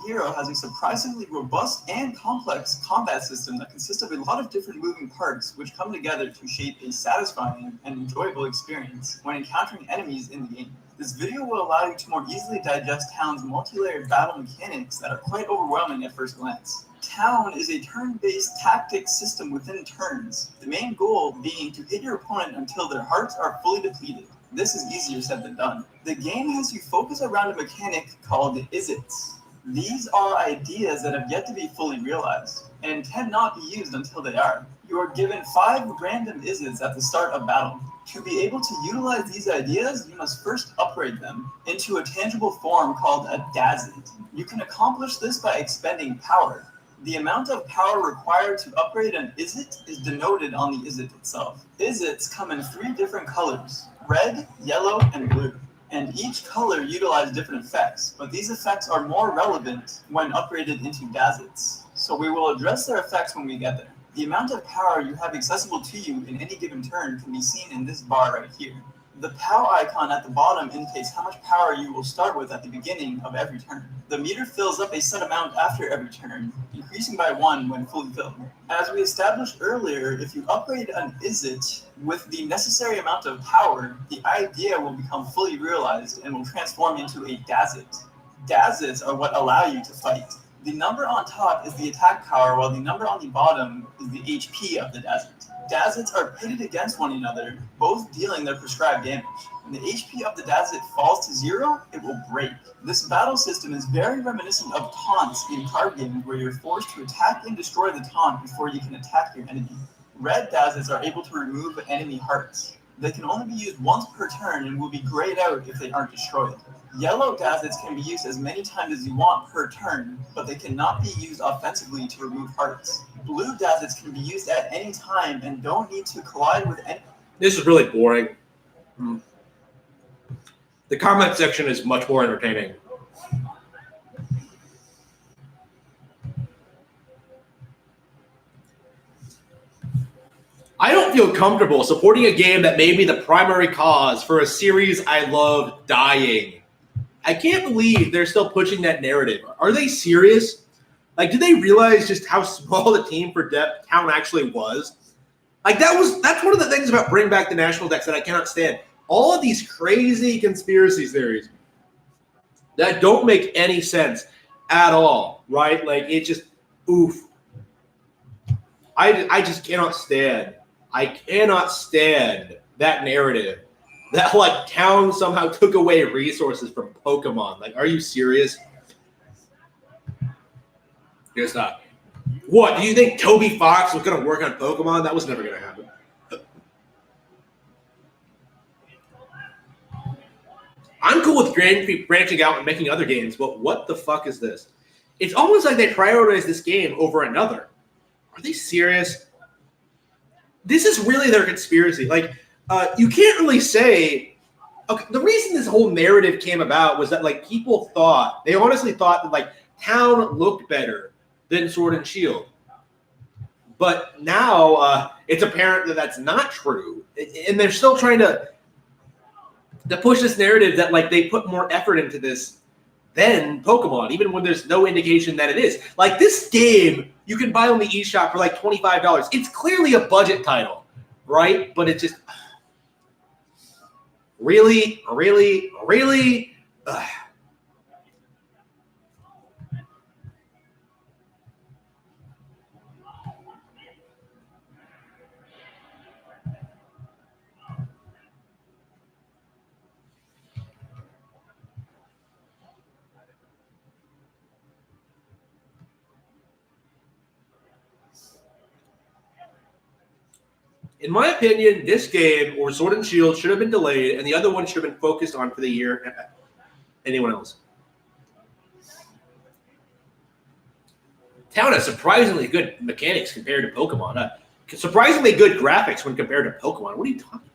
Hero has a surprisingly robust and complex combat system that consists of a lot of different moving parts which come together to shape a satisfying and enjoyable experience when encountering enemies in the game. This video will allow you to more easily digest Town's multi-layered battle mechanics that are quite overwhelming at first glance. Town is a turn-based tactics system within turns, the main goal being to hit your opponent until their hearts are fully depleted. This is easier said than done. The game has you focus around a mechanic called Is-Its. These are ideas that have yet to be fully realized, and cannot be used until they are. You are given 5 random Is-Its at the start of battle. To be able to utilize these ideas, you must first upgrade them into a tangible form called a Dazit. You can accomplish this by expending power. The amount of power required to upgrade an Is-It is denoted on the Is-It itself. Is-Its come in 3 different colors: red, yellow, and blue. And each color utilizes different effects, but these effects are more relevant when upgraded into Dazits. So we will address their effects when we get there. The amount of power you have accessible to you in any given turn can be seen in this bar right here. The POW icon at the bottom indicates how much power you will start with at the beginning of every turn. The meter fills up a set amount after every turn, increasing by 1 when fully filled. As we established earlier, if you upgrade an Is-It with the necessary amount of power, the idea will become fully realized and will transform into a Dazit. Dazits are what allow you to fight. The number on top is the attack power, while the number on the bottom is the HP of the Dazit. Dazits are pitted against one another, both dealing their prescribed damage. When the HP of the Dazit falls to 0, it will break. This battle system is very reminiscent of taunts in card games where you're forced to attack and destroy the taunt before you can attack your enemy. Red Dazits are able to remove enemy hearts. They can only be used once per turn and will be grayed out if they aren't destroyed. Yellow Dazits can be used as many times as you want per turn, but they cannot be used offensively to remove hearts. Blue Dazits can be used at any time and don't need to collide with any... This is really boring. The comment section is much more entertaining. I don't feel comfortable supporting a game that may be the primary cause for a series I love dying. I can't believe they're still pushing that narrative. Are they serious? Like, do they realize just how small the team for Depth Town actually was? Like, that's one of the things about Bring Back the National Dex that I cannot stand. All of these crazy conspiracy theories that don't make any sense at all, right? Like, it just, oof. I just cannot stand. I cannot stand that narrative that like Town somehow took away resources from Pokemon. Like, are you serious? Here's that. What, do you think Toby Fox was going to work on Pokemon? That was never going to happen. I'm cool with branching out and making other games, but what the fuck is this? It's almost like they prioritize this game over another. Are they serious? This is really their conspiracy. Like, you can't really say... Okay, the reason this whole narrative came about was that, like, people thought... They honestly thought that, like, Town looked better than Sword and Shield. But now it's apparent that that's not true. And they're still trying to push this narrative that, like, they put more effort into this than Pokemon, even when there's no indication that it is. Like, this game, you can buy on the eShop for, like, $25. It's clearly a budget title, right? But it's just... Really? Ugh. In my opinion, this game, or Sword and Shield, should have been delayed, and the other one should have been focused on for the year. Anyone else? Town has surprisingly good mechanics compared to Pokemon. Surprisingly good graphics when compared to Pokemon. What are you talking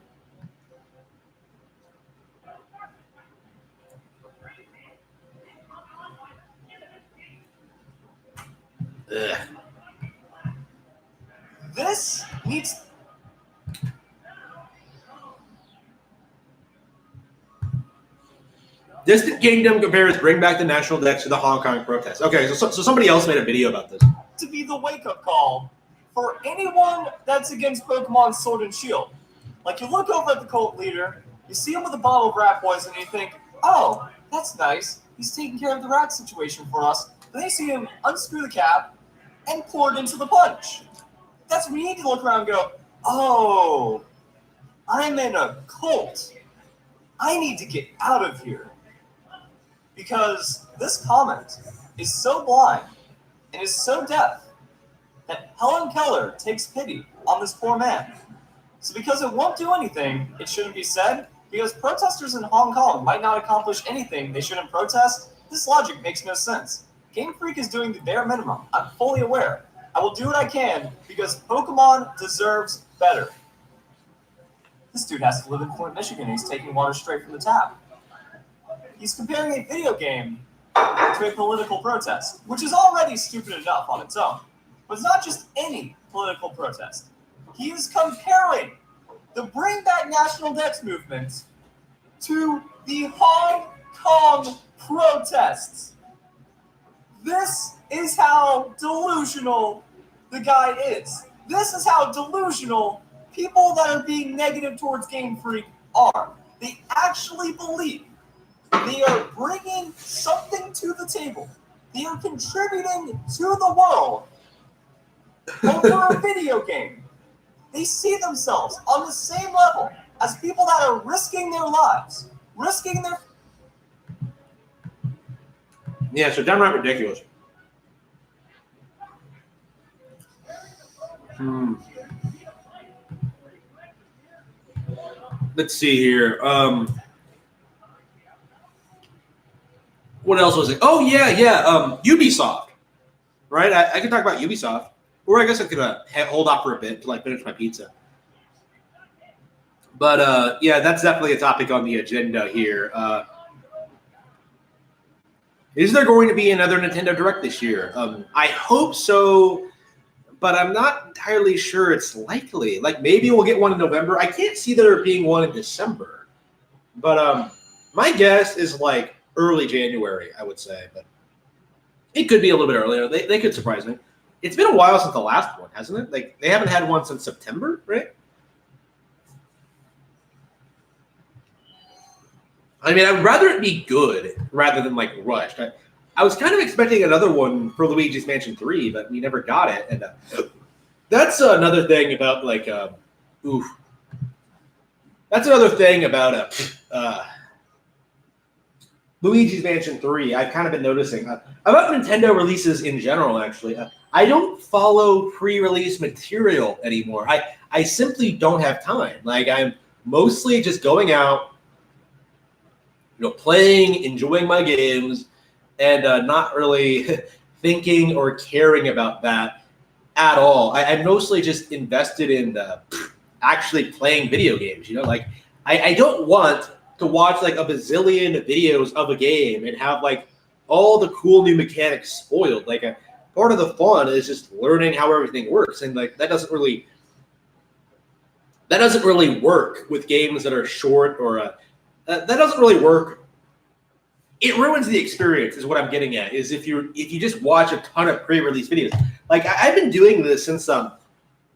about? Ugh. This needs... Distant Kingdom compares Bring Back the National Dex to the Hong Kong protests. Okay, so somebody else made a video about this. to be the wake-up call for anyone that's against Pokemon Sword and Shield. Like, you look over at the cult leader, you see him with a bottle of rat poison, and you think, oh, that's nice. He's taking care of the rat situation for us. Then you see him unscrew the cap and pour it into the punch. That's when you need to look around and go, oh, I'm in a cult. I need to get out of here. Because this comment is so blind and is so deaf that Helen Keller takes pity on this poor man. So because it won't do anything, it shouldn't be said. Because protesters in Hong Kong might not accomplish anything they shouldn't protest. This logic makes no sense. Game Freak is doing the bare minimum. I'm fully aware. I will do what I can because Pokemon deserves better. This dude has to live in Flint, Michigan, and he's taking water straight from the tap. He's comparing a video game to a political protest, which is already stupid enough on its own. But it's not just any political protest. He is comparing the Bring Back National Dex movement to the Hong Kong protests. This is how delusional the guy is. This is how delusional people that are being negative towards Game Freak are. They actually believe they are bringing something to the table. They are contributing to the world over a video game. They see themselves on the same level as people that are risking their lives, risking their... Yeah, so downright ridiculous. Let's see here. What else was it? Oh, yeah. Ubisoft. Right? I could talk about Ubisoft. Or I guess I could hold off for a bit till I finish my pizza. But, yeah, that's definitely a topic on the agenda here. Is there going to be another Nintendo Direct this year? I hope so, but I'm not entirely sure it's likely. Like, maybe we'll get one in November. I can't see there being one in December. But my guess is, like, early January, I would say. But it could be a little bit earlier. They could surprise me. It's been a while since the last one, hasn't it? Like, they haven't had one since September, right? I mean, I'd rather it be good rather than, like, rushed. I was kind of expecting another one for Luigi's Mansion 3, but we never got it. And that's another thing about, like, That's another thing about Luigi's Mansion 3. I've kind of been noticing about Nintendo releases in general. Actually, I don't follow pre-release material anymore. I simply don't have time. Like I'm mostly just going out, playing, enjoying my games, and not really thinking or caring about that at all. I'm mostly just invested in actually playing video games. Like I don't want to watch like a bazillion videos of a game and have like all the cool new mechanics spoiled. Like a part of the fun is just learning how everything works, and like that doesn't really work with games that are short or that doesn't really work. It ruins the experience, is what I'm getting at. Is if you just watch a ton of pre-release videos. Like I've been doing this since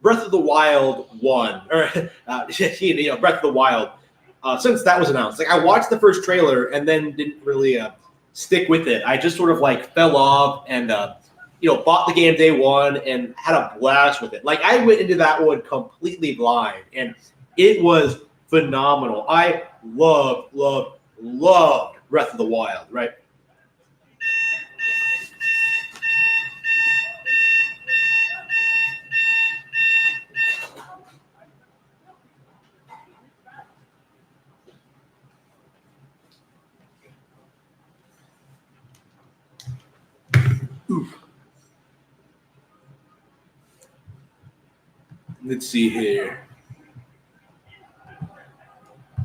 Breath of the Wild 1 or Breath of the Wild. Since that was announced, like I watched the first trailer and then didn't really stick with it. I just sort of like fell off and bought the game day one and had a blast with it. Like I went into that one completely blind, and it was phenomenal. I loved Breath of the Wild, right? Oof. Let's see here.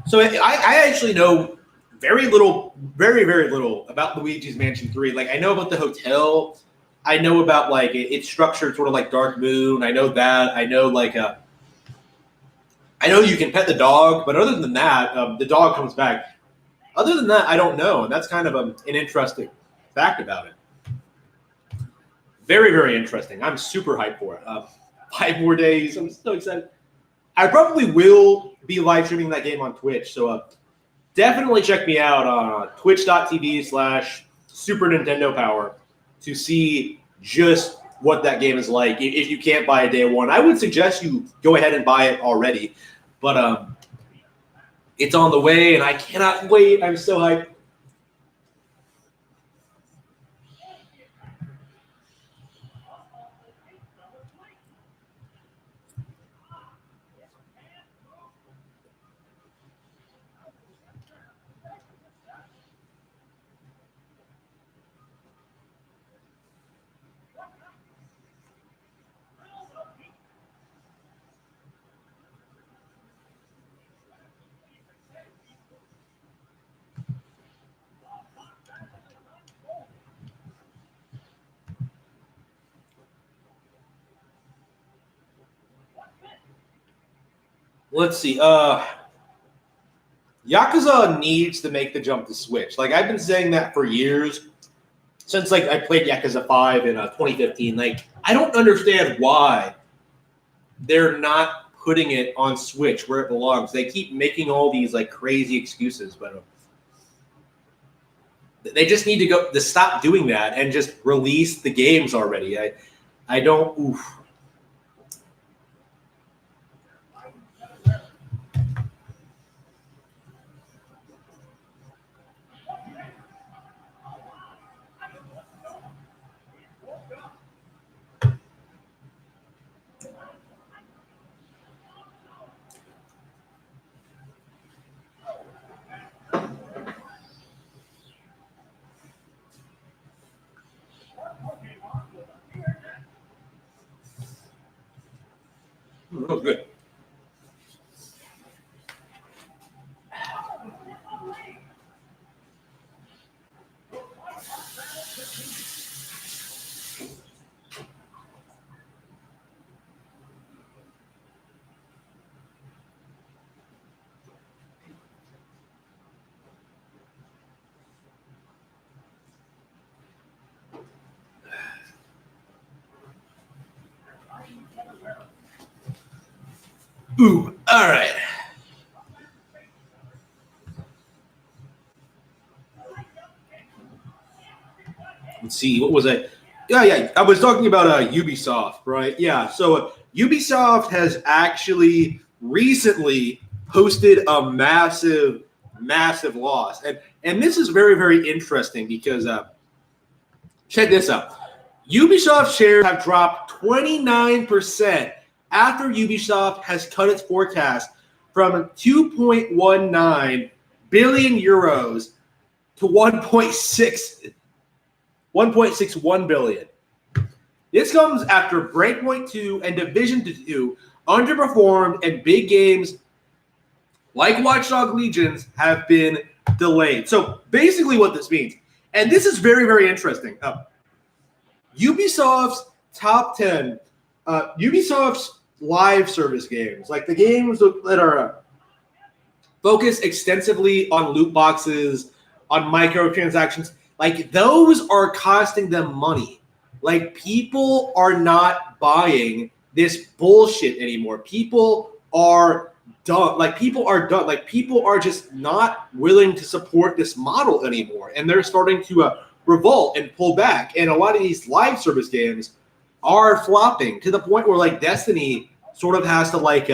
So I actually know very little, very, very little about Luigi's Mansion 3. Like I know about the hotel. I know about like it's structured sort of like Dark Moon. I know that. I know like I know you can pet the dog, but other than that, the dog comes back. Other than that, I don't know, and that's kind of an interesting fact about it. Very, very interesting. I'm super hyped for it. 5 more days. I'm so excited. I probably will be live streaming that game on Twitch, so definitely check me out on twitch.tv/Super Nintendo Power to see just what that game is like. If you can't buy a day one, I would suggest you go ahead and buy it already. But it's on the way, and I cannot wait. I'm so hyped. Let's see. Yakuza needs to make the jump to Switch. Like I've been saying that for years, since like I played Yakuza 5 in 2015. Like I don't understand why they're not putting it on Switch where it belongs. They keep making all these like crazy excuses, but they just need to stop doing that and just release the games already. I don't. Oof. Oh, good. Ooh, all right. Let's see, what was I? Yeah. I was talking about Ubisoft, right? Yeah. So Ubisoft has actually recently posted a massive loss. And this is very, very interesting because check this out. Ubisoft shares have dropped 29% after Ubisoft has cut its forecast from 2.19 billion euros to 1.61 billion. This comes after Breakpoint 2 and Division 2 underperformed, and big games like Watch Dogs Legions have been delayed. So basically what this means, and this is very, very interesting. Ubisoft's top 10, Ubisoft's live service games, like the games that are focused extensively on loot boxes, on microtransactions, like those are costing them money. Like people are not buying this bullshit anymore. People are done. Like people are done. Like people are just not willing to support this model anymore, and they're starting to revolt and pull back. And a lot of these live service games are flopping to the point where like Destiny sort of has to like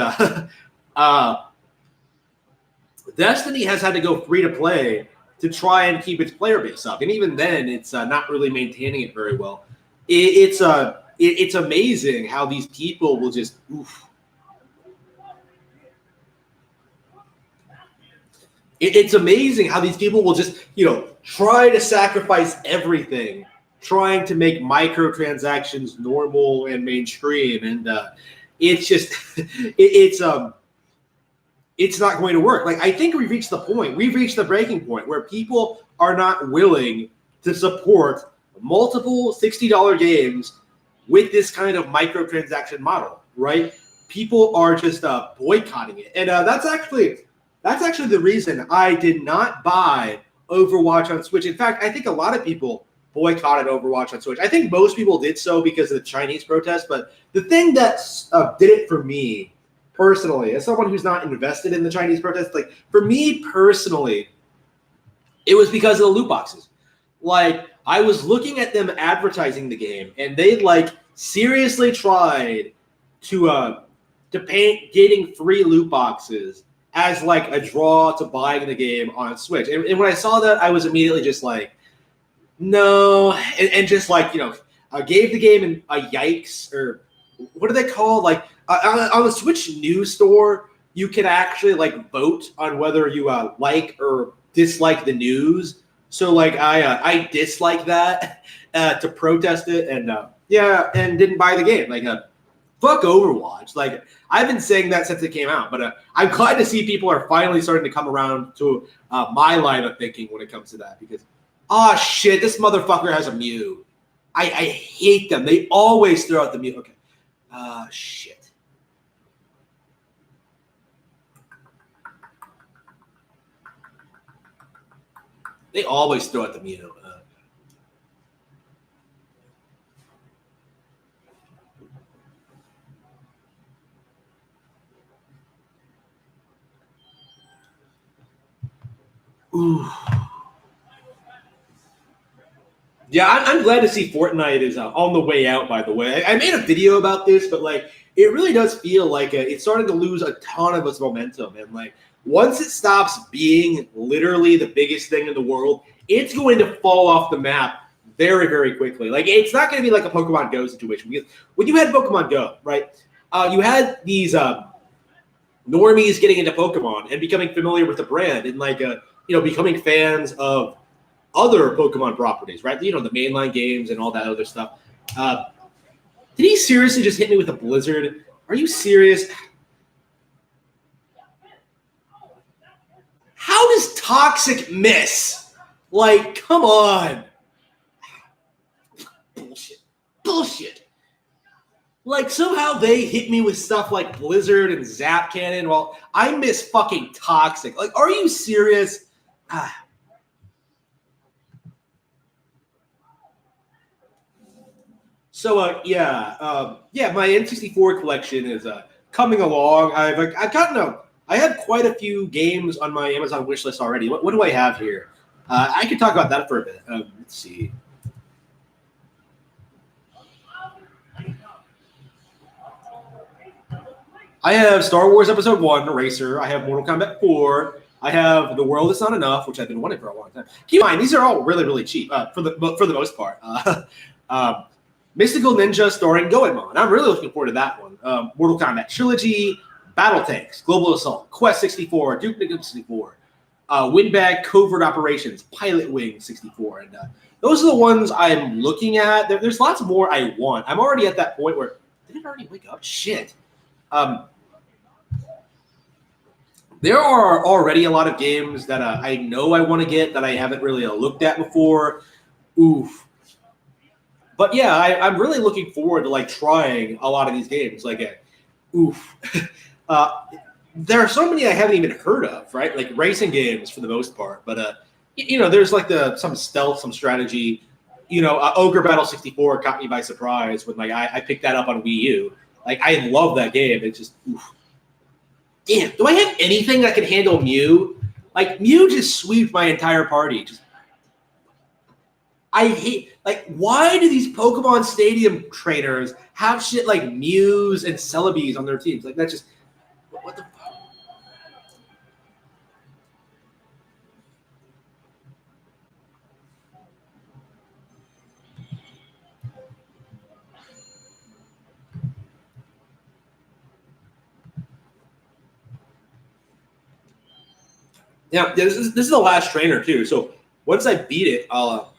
Destiny has had to go free to play to try and keep its player base up, and even then, it's not really maintaining it very well. It's amazing how these people will just It's amazing how these people will just, try to sacrifice everything, trying to make microtransactions normal and mainstream, and it's just, it's not going to work. Like I think we've reached the breaking point where people are not willing to support multiple $60 games with this kind of microtransaction model, right? People are just boycotting it, and that's actually the reason I did not buy Overwatch on Switch. In fact, I think a lot of people boycotted Overwatch on Switch. I think most people did so because of the Chinese protest, but the thing that did it for me personally, as someone who's not invested in the Chinese protest, like for me personally, it was because of the loot boxes. Like I was looking at them advertising the game, and they like seriously tried to paint getting free loot boxes as like a draw to buying the game on Switch. And when I saw that, I was immediately just like, no, and just like, I gave the game a yikes, or what do they call, like on the Switch news store, you can actually like vote on whether you like or dislike the news. So like I dislike that to protest it, and and didn't buy the game. Like fuck Overwatch. Like I've been saying that since it came out, but I'm glad to see people are finally starting to come around to my line of thinking when it comes to that, because shit, this motherfucker has a Mew. I hate them. They always throw out the Mew. Okay. Shit. They always throw out the Mew. Ooh. Yeah, I'm glad to see Fortnite is on the way out, by the way. I made a video about this, but like it really does feel like it's starting to lose a ton of its momentum. And like once it stops being literally the biggest thing in the world, it's going to fall off the map very, very quickly. Like it's not going to be like a Pokemon Go situation. Because when you had Pokemon Go, right, you had these normies getting into Pokemon and becoming familiar with the brand and like becoming fans of other Pokemon properties, right? The mainline games and all that other stuff. Did he seriously just hit me with a blizzard? Are you serious? How does Toxic miss? Like, come on. Bullshit. Like, somehow they hit me with stuff like Blizzard and Zap Cannon while I miss fucking Toxic. Like, are you serious? So my N64 collection is coming along. I have quite a few games on my Amazon wish list already. What do I have here? I could talk about that for a bit. Let's see. I have Star Wars Episode 1, Racer. I have Mortal Kombat 4. I have The World Is Not Enough, which I've been wanting for a long time. Keep in mind, these are all really, really cheap for the most part. Mystical Ninja starring Goemon. I'm really looking forward to that one. Mortal Kombat Trilogy, Battle Tanks, Global Assault, Quest 64, Duke Nukem 64, Windbag Covert Operations, Pilot Wing 64. And those are the ones I'm looking at. There's lots more I want. I'm already at that point where, did it already wake up? Shit. There are already a lot of games that I know I want to get that I haven't really looked at before. Oof. But yeah, I'm really looking forward to like trying a lot of these games. Like, oof. There are so many I haven't even heard of, right? Like racing games for the most part. But there's like some stealth, some strategy. Ogre Battle 64 caught me by surprise when I picked that up on Wii U. Like I love that game. It's just, oof. Damn. Do I have anything that can handle Mew? Like Mew just sweeped my entire party. I hate, why do these Pokemon Stadium trainers have shit like Mews and Celebes on their teams? Like, that's just, what the fuck? Yeah, this is the last trainer, too. So once I beat it, I'll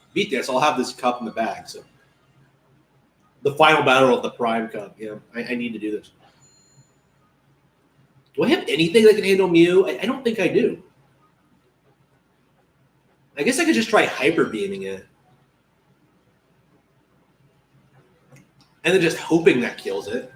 have this cup in the bag. So the final battle of the Prime Cup. I need to do this. Do I have anything that can handle Mew? I don't think I do. I guess I could just try hyper beaming it. And then just hoping that kills it.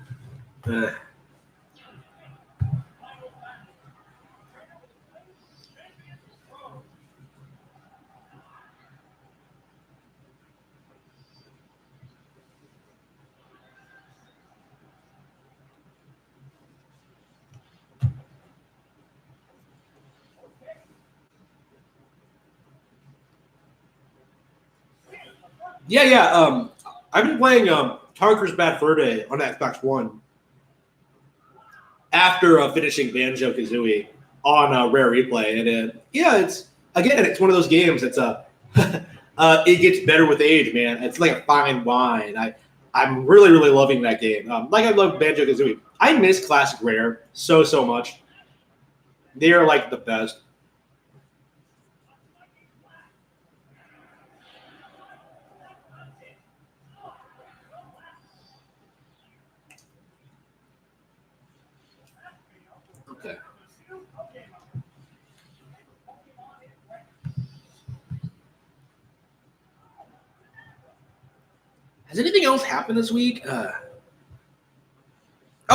Yeah. I've been playing Conker's Bad Fur Day on Xbox One after finishing Banjo-Kazooie on Rare Replay, and it's one of those games that's it gets better with age, man. It's like a fine wine. I'm really, really loving that game. Like I love Banjo-Kazooie. I miss Classic Rare so much. They are like the best. Okay. Has anything else happened this week? Oh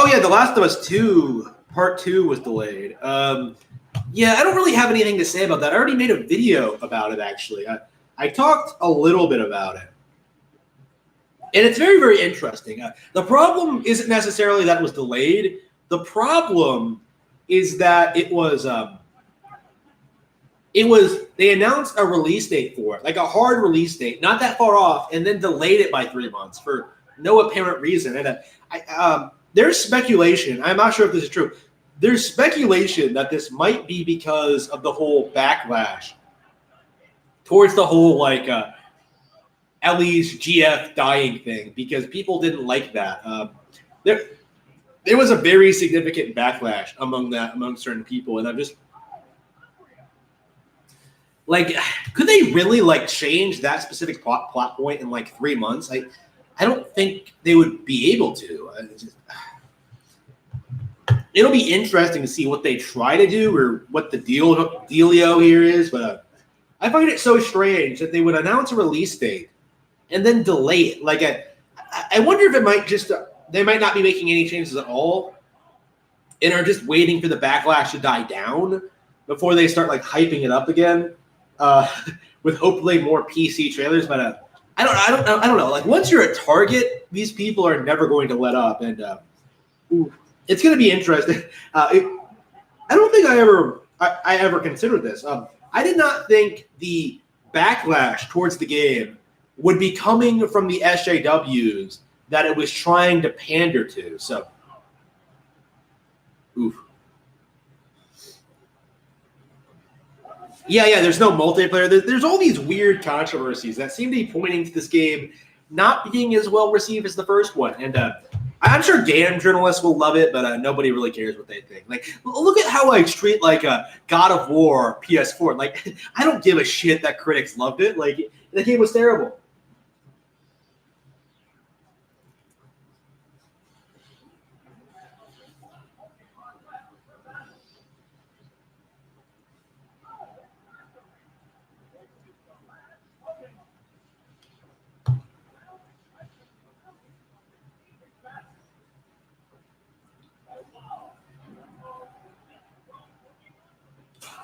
yeah, The Last of Us 2 Part 2 was delayed. Yeah, I don't really have anything to say about that. I already made a video about it, actually. I talked a little bit about it. And it's very, very interesting. The problem isn't necessarily that it was delayed. The problem is that they announced a release date for it, like a hard release date, not that far off, and then delayed it by 3 months for no apparent reason. And there's speculation. I'm not sure if this is true. There's speculation that this might be because of the whole backlash towards the whole Ellie's GF dying thing, because people didn't like that. There was a very significant backlash among certain people, and I'm just could they really change that specific plot point in 3 months? I don't think they would be able to. It'll be interesting to see what they try to do or what the dealio here is, but I find it so strange that they would announce a release date and then delay it. I wonder if it might just they might not be making any changes at all and are just waiting for the backlash to die down before they start hyping it up again with hopefully more PC trailers. But I don't know. Once you're a target, these people are never going to let up, and it's going to be interesting. I don't think I ever considered this. I did not think the backlash towards the game would be coming from the SJWs that it was trying to pander to. So Oof. Yeah, there's no multiplayer. There's all these weird controversies that seem to be pointing to this game not being as well received as the first one. And I'm sure game journalists will love it, but nobody really cares what they think. Like, look at how I treat like God of War PS4. Like, I don't give a shit that critics loved it. Like, the game was terrible.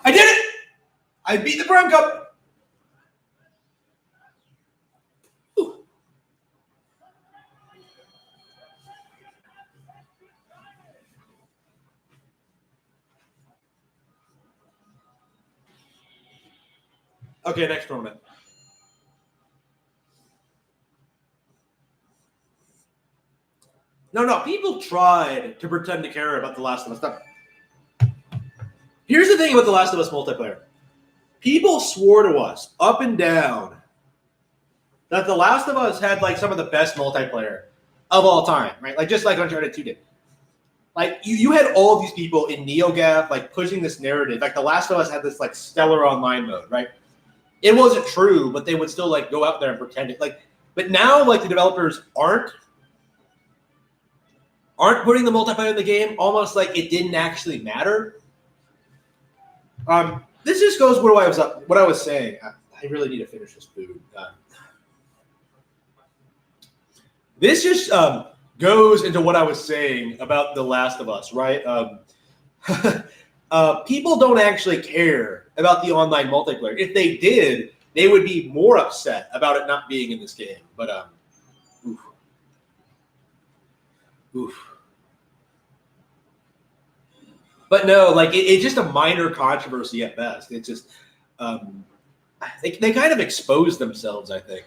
I did it! I beat the Prime Cup! Ooh. Okay, next tournament. No, people tried to pretend to care about The Last of Us. Here's the thing about The Last of Us multiplayer. People swore to us up and down that The Last of Us had like some of the best multiplayer of all time, right? Like just like Uncharted 2 did. Like you had all these people in NeoGAF like pushing this narrative. Like The Last of Us had this like stellar online mode, right? It wasn't true, but they would still like go out there and pretend it. Like, but now like the developers aren't putting the multiplayer in the game, almost like it didn't actually matter. This just goes what I was saying. I really need to finish this food. This just goes into what I was saying about The Last of Us, right? People don't actually care about the online multiplayer. If they did, they would be more upset about it not being in this game. But oof. But no, like it's just a minor controversy at best. It's just they kind of exposed themselves, I think.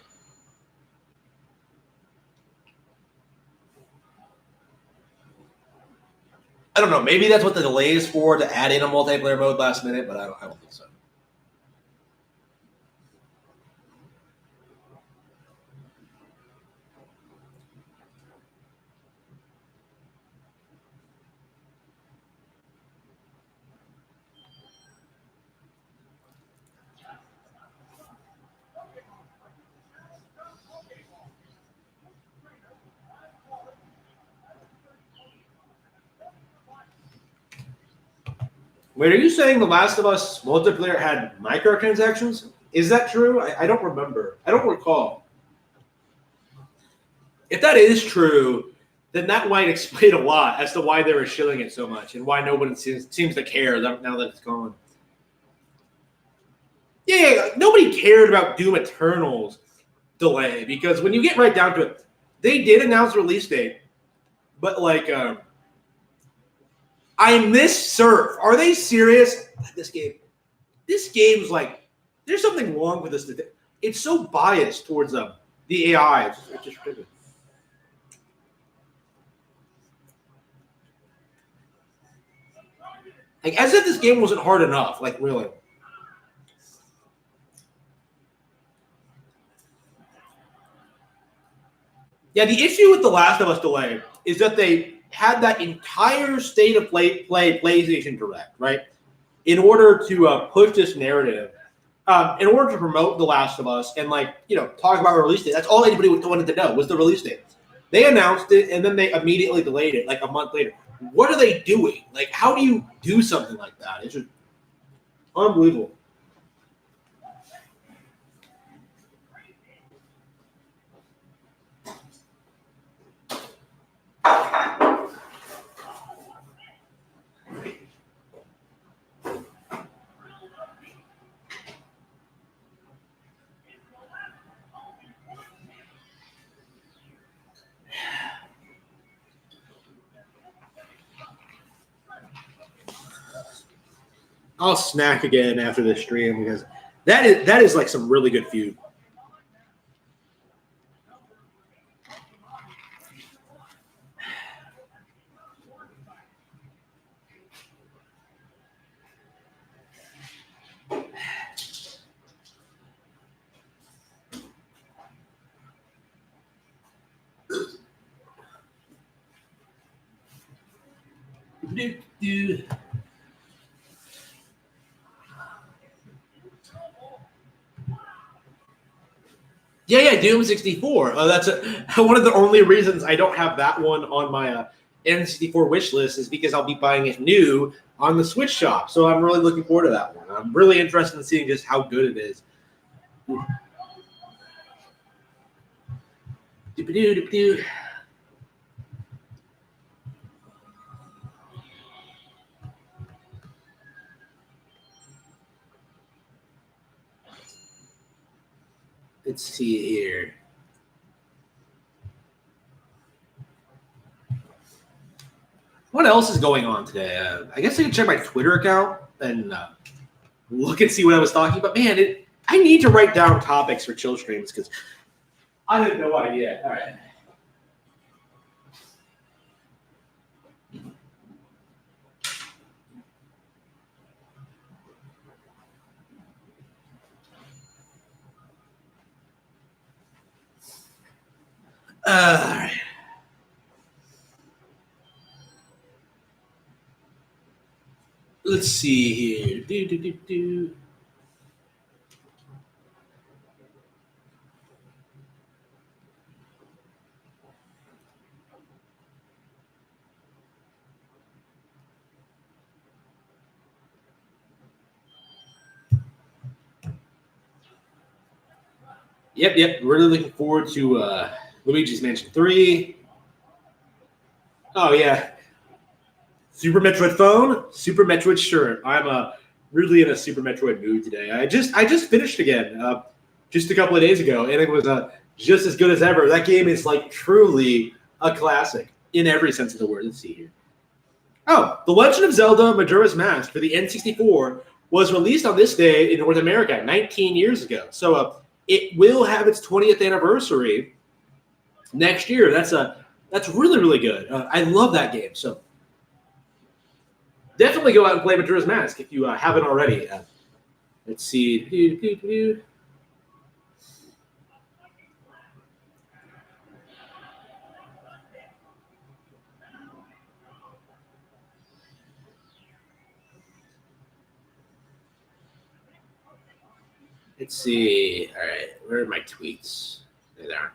I don't know. Maybe that's what the delay is for, to add in a multiplayer mode last minute, but I don't think so. Wait, are you saying The Last of Us multiplayer had microtransactions? Is that true? I don't remember. I don't recall. If that is true, then that might explain a lot as to why they were shilling it so much and why nobody seems to care now that it's gone. Yeah, nobody cared about Doom Eternal's delay because when you get right down to it, they did announce a release date, but like, I miss Surf. Are they serious? This game's like, there's something wrong with this. It's so biased towards the AI. It's just ridiculous. Like, as if this game wasn't hard enough. Like, really. Yeah, the issue with The Last of Us delay is that they had that entire state of play PlayStation Direct, right? In order to push this narrative, in order to promote The Last of Us and talk about a release date. That's all anybody wanted to know was the release date. They announced it and then they immediately delayed it like a month later. What are they doing? Like, how do you do something like that? It's just unbelievable. I'll snack again after this stream because that is like some really good food. Yeah, Doom 64. That's one of the only reasons I don't have that one on my N64 wish list is because I'll be buying it new on the Switch shop. So I'm really looking forward to that one. I'm really interested in seeing just how good it is. Doop-a-doo. Let's see here. What else is going on today? I guess I can check my Twitter account and look and see what I was talking about. Man, I need to write down topics for chill streams because I have no idea. All right. All right. Let's see here. Yep. Really looking forward to Luigi's Mansion 3. Oh, yeah. Super Metroid phone, Super Metroid shirt. I'm really in a Super Metroid mood today. I just finished again just a couple of days ago, and it was just as good as ever. That game is like truly a classic in every sense of the word. Let's see here. Oh, The Legend of Zelda Majora's Mask for the N64 was released on this day in North America 19 years ago. So it will have its 20th anniversary next year. That's really, really good. I love that game. So definitely go out and play Majora's Mask if you haven't already. Let's see. Let's see. All right, where are my tweets? There they are.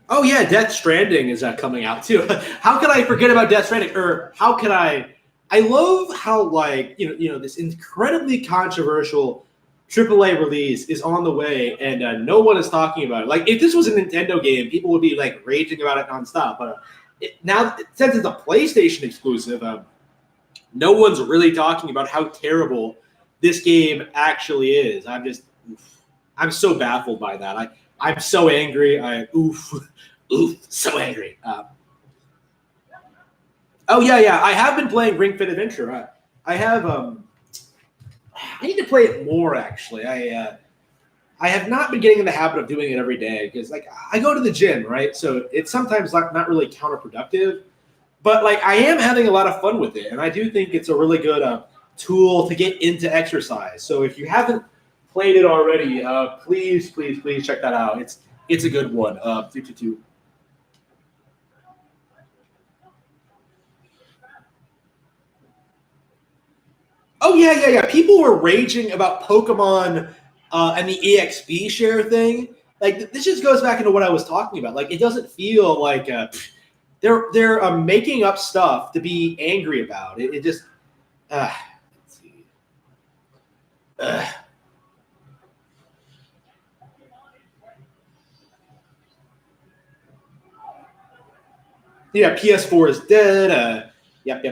Oh yeah, Death Stranding is coming out too. How could I forget about Death Stranding? Or how could I? I love how like this incredibly controversial AAA release is on the way, and no one is talking about it. Like if this was a Nintendo game, people would be like raging about it nonstop. But now, since it's a PlayStation exclusive, no one's really talking about how terrible this game actually is. I'm so baffled by that. I'm so angry. So angry. Oh yeah. I have been playing Ring Fit Adventure. I have. I need to play it more. Actually, I have not been getting in the habit of doing it every day because, like, I go to the gym, right? So it's sometimes like not really counterproductive. But like I am having a lot of fun with it, and I do think it's a really good tool to get into exercise. So if you haven't played it already, please check that out. It's a good one. 222. Oh yeah. People were raging about Pokemon and the EXP share thing. Like this just goes back into what I was talking about. Like it doesn't feel like they're making up stuff to be angry about. It just. Let's see. Yeah, PS4 is dead. Yep.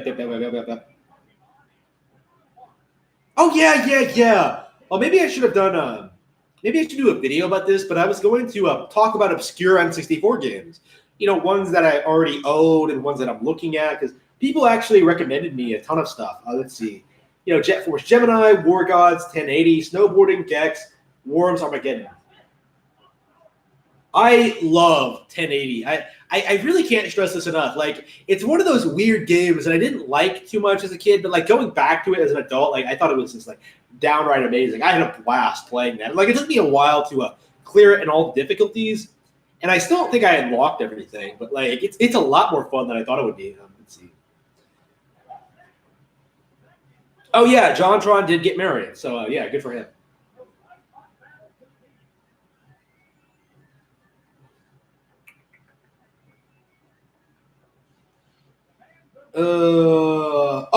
Oh yeah. Well, maybe I should have done. Maybe I should do a video about this. But I was going to talk about obscure N64 games. Ones that I already own and ones that I'm looking at because people actually recommended me a ton of stuff. Let's see. Jet Force Gemini, War Gods, 1080, Snowboarding, Gex, Worms, Armageddon. I love 1080. I really can't stress this enough. Like, it's one of those weird games that I didn't like too much as a kid, but like going back to it as an adult, like I thought it was just like downright amazing. I had a blast playing that. Like, it took me a while to clear it in all the difficulties. And I still don't think I unlocked everything, but like it's a lot more fun than I thought it would be. Let's see. Oh yeah, JonTron did get married, so yeah, good for him. Oh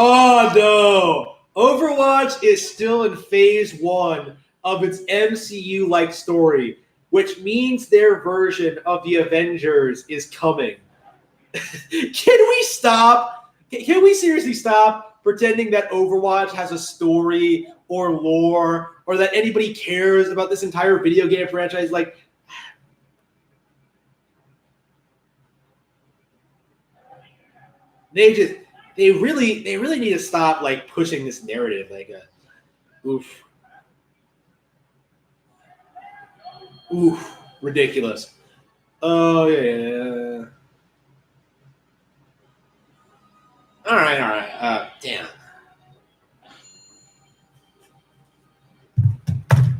no! Overwatch is still in phase 1 of its MCU-like story, which means their version of the Avengers is coming. Can we stop? Can we seriously stop pretending that Overwatch has a story or lore or that anybody cares about this entire video game franchise? Like, they really need to stop like pushing this narrative. Like, oof, ridiculous. Oh yeah. All right. Damn.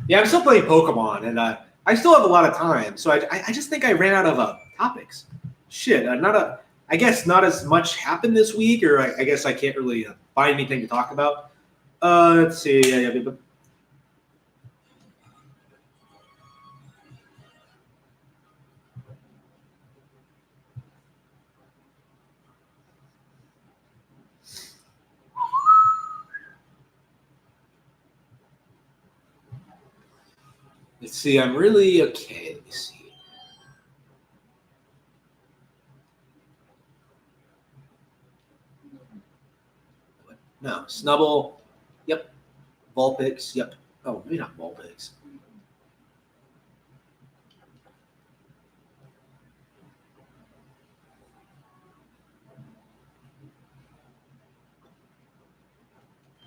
Yeah, I'm still playing Pokemon, and I still have a lot of time. So I just think I ran out of topics. Shit, I guess not as much happened this week, or I guess I can't really find anything to talk about. Let's see. Yeah. Let's see. I'm really okay. Let me see. No, Snubble. Yep. Vulpix. Yep. Oh, maybe not Vulpix.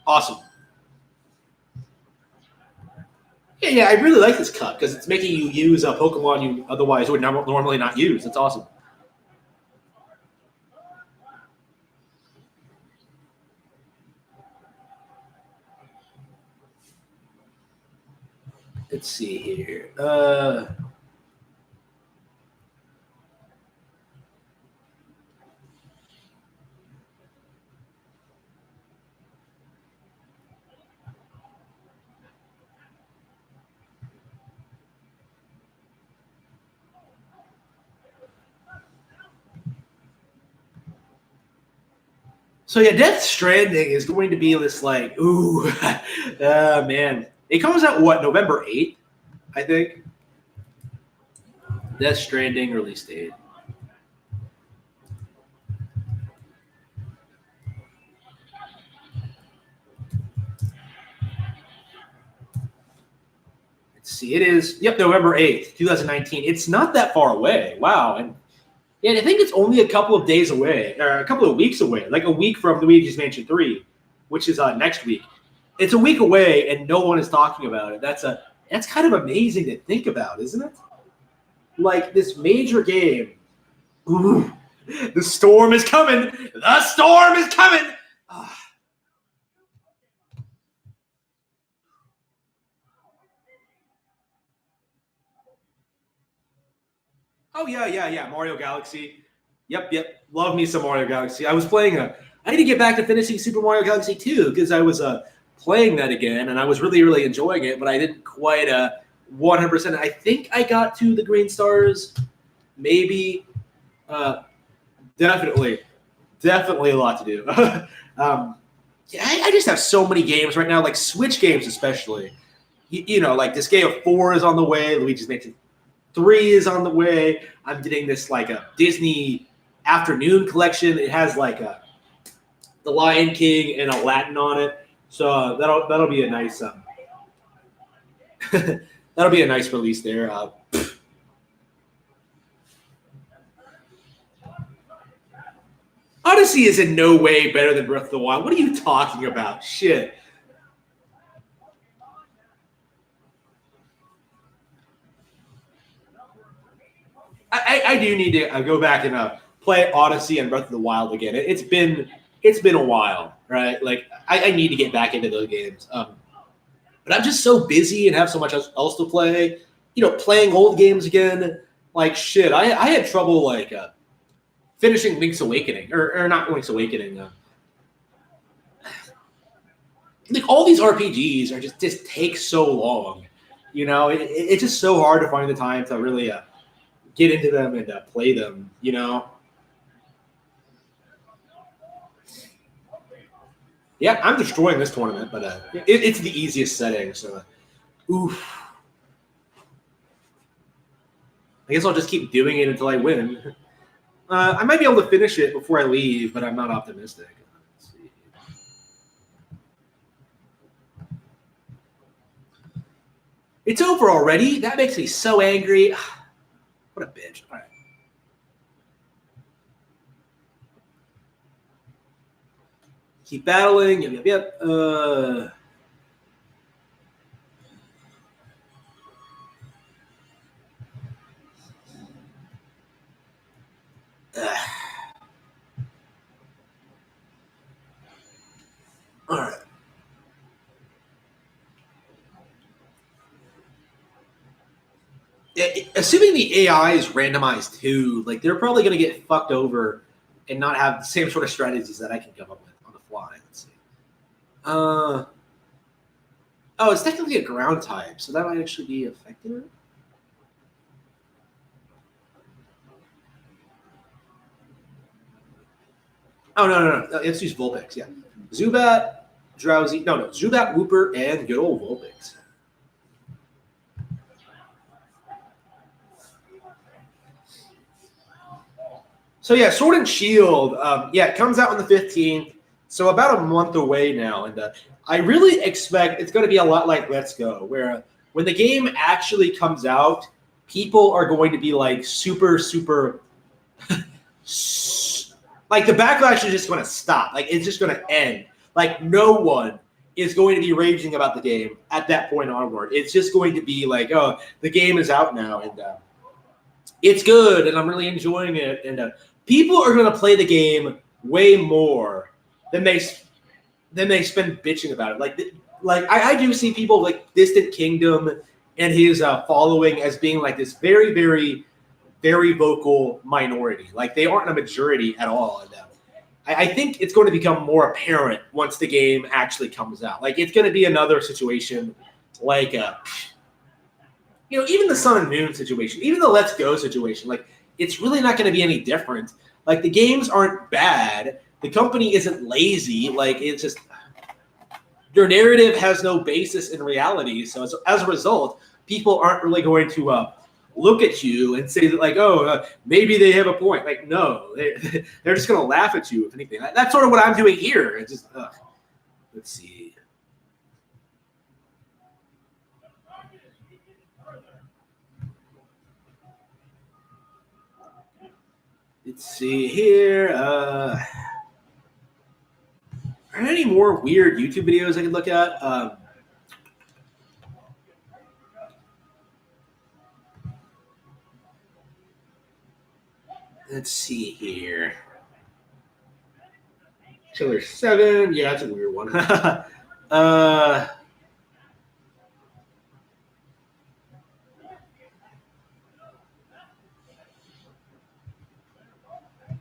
Awesome. Yeah, I really like this cut because it's making you use a Pokemon you otherwise would normally not use. It's awesome. Let's see here. So yeah, Death Stranding is going to be this like, ooh, man. It comes out what, November 8th, I think. Death Stranding release date. Let's see, it is November 8th, 2019. It's not that far away. Wow. And yeah, I think it's only a couple of days away, or a couple of weeks away, like a week from Luigi's Mansion 3, which is next week. It's a week away, and no one is talking about it. That's kind of amazing to think about, isn't it? Like this major game. Ooh, the storm is coming. The storm is coming. Oh yeah. Mario Galaxy. Yep. Love me some Mario Galaxy. I was playing I need to get back to finishing Super Mario Galaxy 2 because I was playing that again and I was really enjoying it, but I didn't quite 100%. I think I got to the green stars, maybe. Definitely a lot to do. Yeah, I just have so many games right now, like Switch games especially. You know, like this game of 4 is on the way. Luigi's Mansion 3 is on the way. I'm getting this like a Disney afternoon collection. It has like the Lion King and Aladdin on it. So that'll be a nice that'll be a nice release there. Odyssey is in no way better than Breath of the Wild. What are you talking about? Shit. I do need to go back and play Odyssey and Breath of the Wild again. It's been a while, right? Like I need to get back into those games. But I'm just so busy and have so much else to play. You know, playing old games again. Like shit, I had trouble like finishing Link's Awakening or not Link's Awakening. Like all these RPGs are just take so long. You know, it's just so hard to find the time to really get into them and play them. You know. Yeah, I'm destroying this tournament, but it's the easiest setting. So, oof. I guess I'll just keep doing it until I win. I might be able to finish it before I leave, but I'm not optimistic. Let's see. It's over already? That makes me so angry. What a bitch. All right. Keep battling. Yep. All right. Assuming the AI is randomized too, like they're probably going to get fucked over and not have the same sort of strategies that I can come up with on the fly. Let's see. Oh, it's technically a ground type, so that might actually be effective. Oh, no. Let's use Vulpix, yeah. Zubat, Drowsy. No. Zubat, Wooper, and good old Vulpix. So, yeah, Sword and Shield. It comes out on the 15th. So about a month away now. And I really expect it's going to be a lot like Let's Go, where when the game actually comes out, people are going to be like super like the backlash is just going to stop. Like it's just going to end. Like no one is going to be raging about the game at that point onward. It's just going to be like, oh, the game is out now and it's good and I'm really enjoying it. And people are going to play the game way more than they spend bitching about it. Like I do see people like Distant Kingdom and his following as being like this very, very, very vocal minority. Like they aren't a majority at all. And I think it's going to become more apparent once the game actually comes out. Like it's going to be another situation like even the Sun and Moon situation, even the Let's Go situation. Like it's really not going to be any different. Like the games aren't bad. The company isn't lazy. Like it's just their narrative has no basis in reality. So as a result, people aren't really going to look at you and say that like, oh, maybe they have a point. Like no, they're just going to laugh at you if anything. That's sort of what I'm doing here. It's just let's see. Let's see here. Are there any more weird YouTube videos I could look at? Let's see here. Chiller7. Yeah, that's a weird one.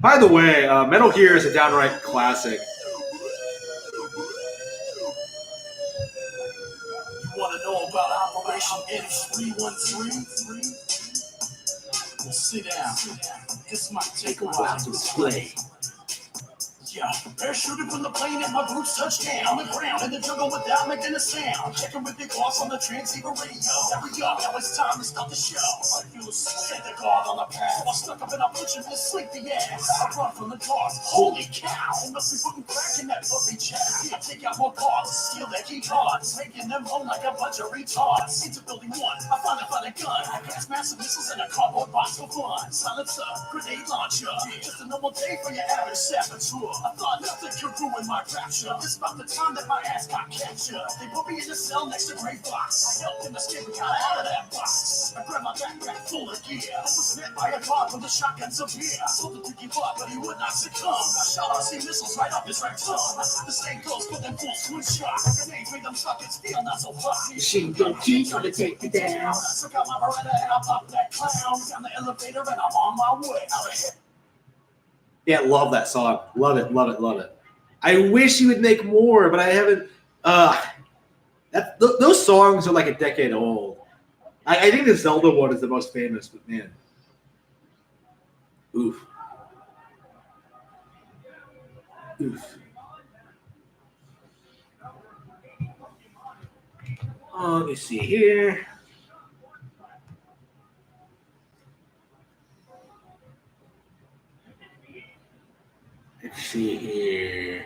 By the way, Metal Gear is a downright classic. You want to know about Operation N313? Well, sit down. This might take a while to explain. Yeah, parachuted from the plane and my boots touched down on the ground in the jungle without making a sound. Checking with the gloss on the transceiver radio. Hurry up, now it's time to start the show. I feel a set the guard on the path. I'm stuck up and I'm pushing this sleepy ass. I run from the cars. Holy cow! They must be putting crack in that puppy chat. I take out more cars, steal their key cards, making them home like a bunch of retards. Into building one, I find a gun. I gas massive missiles in a cardboard box for fun. Silencer, grenade launcher. Just a normal day for your average saboteur. I thought nothing could ruin my rapture. It's about the time that my ass got captured. They put me in the cell next to Gray Fox. I helped him escape and got out of that box. I grabbed my backpack full of gear. I was hit by a car from the shotguns of beer. I told him to give up, but he would not succumb. I shot RC missiles right up his right tongue. The same goes for them fools to shot. gates make them suckers feel not so fussy. She don't keep trying to take me down. Took out my Beretta and I popped that clown. Down the elevator and I'm on my way out of here. Yeah, love that song. Love it, love it, love it. I wish he would make more, but I haven't. Those songs are like a decade old. I think the Zelda one is the most famous, but man. Oof. Oof. Let me see here. Let's see here.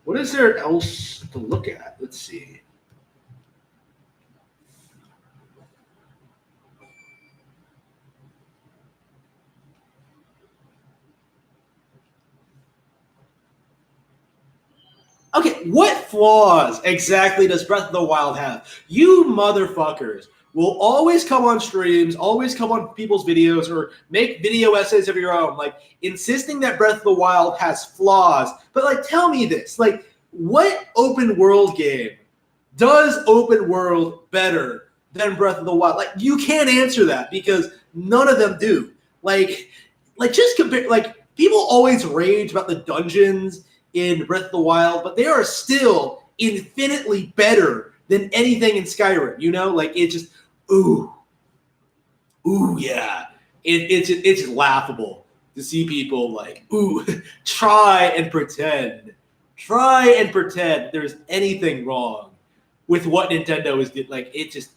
What is there else to look at? Let's see. Okay, what flaws exactly does Breath of the Wild have? You motherfuckers will always come on streams, always come on people's videos, or make video essays of your own, like insisting that Breath of the Wild has flaws. But like, tell me this, like, what open world game does open world better than Breath of the Wild? Like, you can't answer that because none of them do. Like just compare. Like, people always rage about the dungeons in Breath of the Wild, but they are still infinitely better than anything in Skyrim. You know, like it just. Ooh, yeah. It's just laughable to see people like, ooh, try and pretend there's anything wrong with what Nintendo is doing. Like, it just,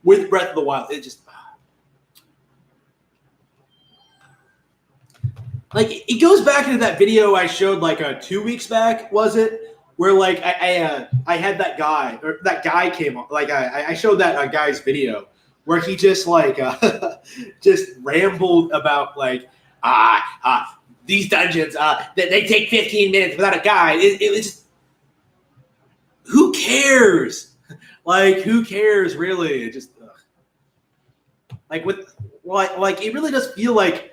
with Breath of the Wild, it just, like, it goes back into that video I showed like 2 weeks back, was it? Where like I had that guy came on, like I showed that guy's video where he just like just rambled about like these dungeons they take 15 minutes without a guide. It was just, who cares? Like, who cares really? It just like with like it really does feel like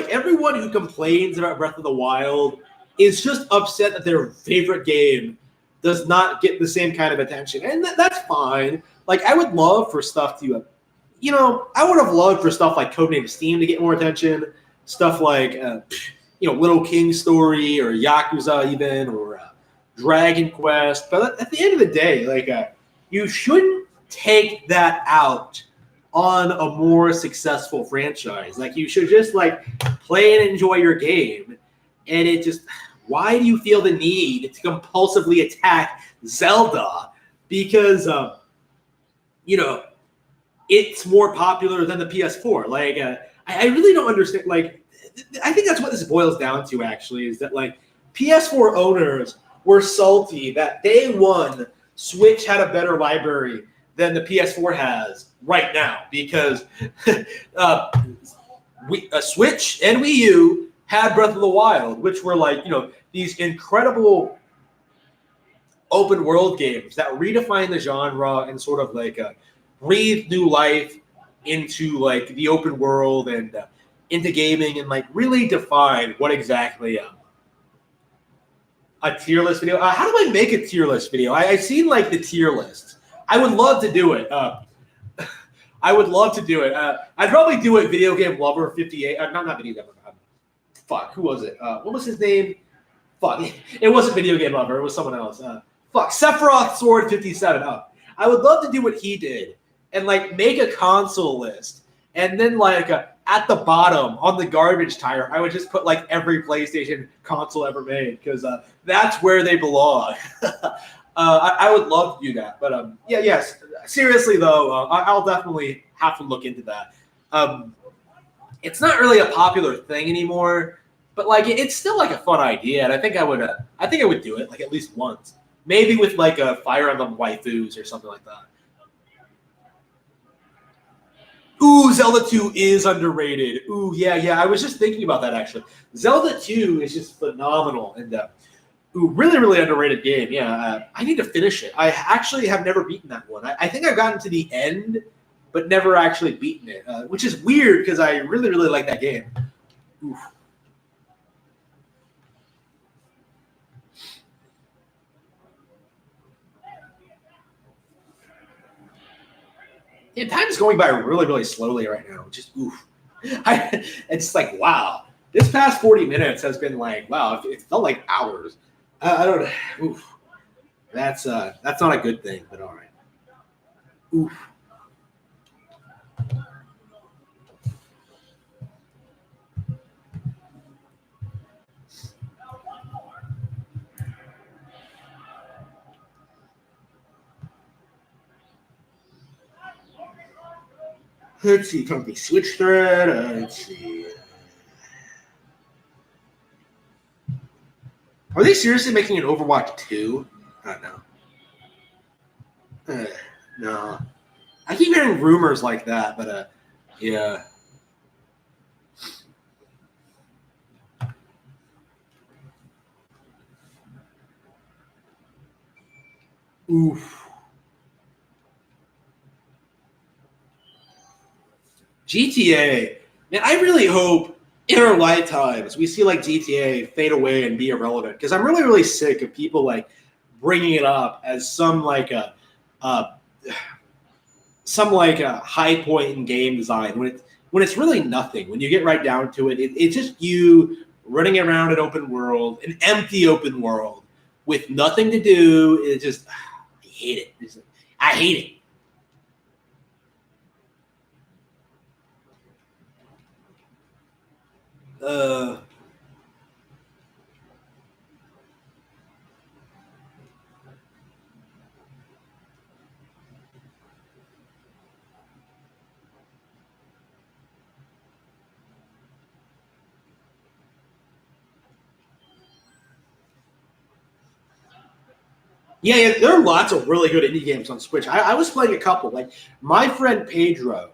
everyone who complains about Breath of the Wild is just upset that their favorite game does not get the same kind of attention, and that's fine. Like, I would love for stuff to, I would have loved for stuff like Codename Steam to get more attention. Stuff like, Little King Story or Yakuza even, or Dragon Quest. But at the end of the day, like, you shouldn't take that out on a more successful franchise. Like, you should just like play and enjoy your game. And it just, why do you feel the need to compulsively attack Zelda? Because, it's more popular than the PS4. Like, I really don't understand. Like, I think that's what this boils down to, actually, is that, like, PS4 owners were salty that day one Switch had a better library than the PS4 has right now, because Switch and Wii U had Breath of the Wild, which were like, these incredible open world games that redefine the genre and sort of like breathe new life into like the open world and into gaming, and like really define what exactly a tier list video. How do I make a tier list video? I've seen like the tier list. I would love to do it. I would love to do it. I'd probably do it Video Game Lover 58. Not Video Game Lover. Fuck, who was it? What was his name? Fuck, it wasn't Video Game Lover. It was someone else. Sephiroth Sword 57. I would love to do what he did and like make a console list, and then like at the bottom on the garbage tire, I would just put like every PlayStation console ever made, because that's where they belong. I would love to do that, but yes. Seriously though, I'll definitely have to look into that. It's not really a popular thing anymore, but like it's still like a fun idea, and I think I would do it like at least once. Maybe with like a Fire Emblem waifus or something like that. Ooh, Zelda 2 is underrated. Ooh, yeah. I was just thinking about that, actually. Zelda 2 is just phenomenal. And ooh, really underrated game. Yeah, I need to finish it. I actually have never beaten that one. I think I've gotten to the end, but never actually beaten it, which is weird because I really like that game. Oof. Yeah, time's going by really slowly right now. Just oof. It's like, wow. This past 40 minutes has been like, wow, it felt like hours. I don't know. Oof. That's not a good thing, but all right. Oof. Let's see, company switch thread. Let's see. Are they seriously making an Overwatch 2? I don't know. No. I keep hearing rumors like that, but yeah. Oof. GTA, man, I really hope in our lifetimes we see like GTA fade away and be irrelevant because I'm really sick of people like bringing it up as some like a high point in game design when it's really nothing. When you get right down to it, it's just you running around an open world, an empty open world with nothing to do. It just I hate it. I hate it. Yeah, there are lots of really good indie games on Switch. I was playing a couple. Like my friend Pedro,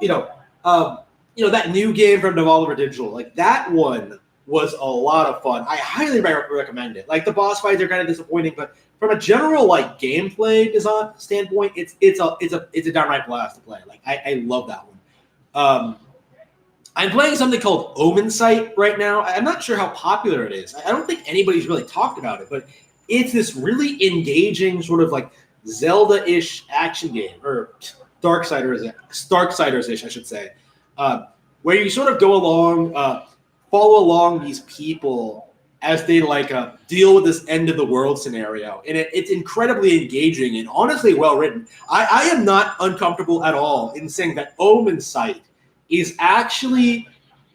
that new game from Devolver Digital. Like that one was a lot of fun. I highly recommend it. Like the boss fights are kind of disappointing, but from a general like gameplay design standpoint, it's a downright blast to play. Like I love that one. I'm playing something called Omen Sight right now. I'm not sure how popular it is. I don't think anybody's really talked about it, but it's this really engaging sort of like Zelda-ish action game, or Darksiders-ish, I should say, where you sort of go along, follow along these people as they like deal with this end of the world scenario, and it's incredibly engaging and honestly well written. I am not uncomfortable at all in saying that Omen Sight is actually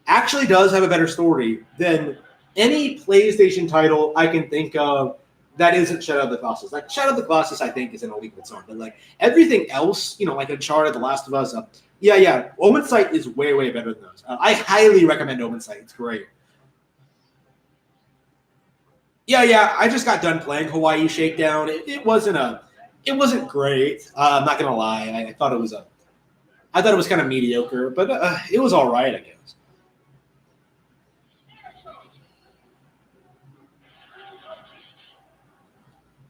does have a better story than any PlayStation title I can think of that isn't Shadow of the Colossus. Like Shadow of the Colossus, I think is an illegal song, but like everything else, like Uncharted, The Last of Us, Omen Sight is way better than those. I highly recommend Omen Sight. It's great. Yeah. I just got done playing Hawaii Shakedown. It wasn't great. I'm not gonna lie. I thought it was kind of mediocre, but it was all right, I guess.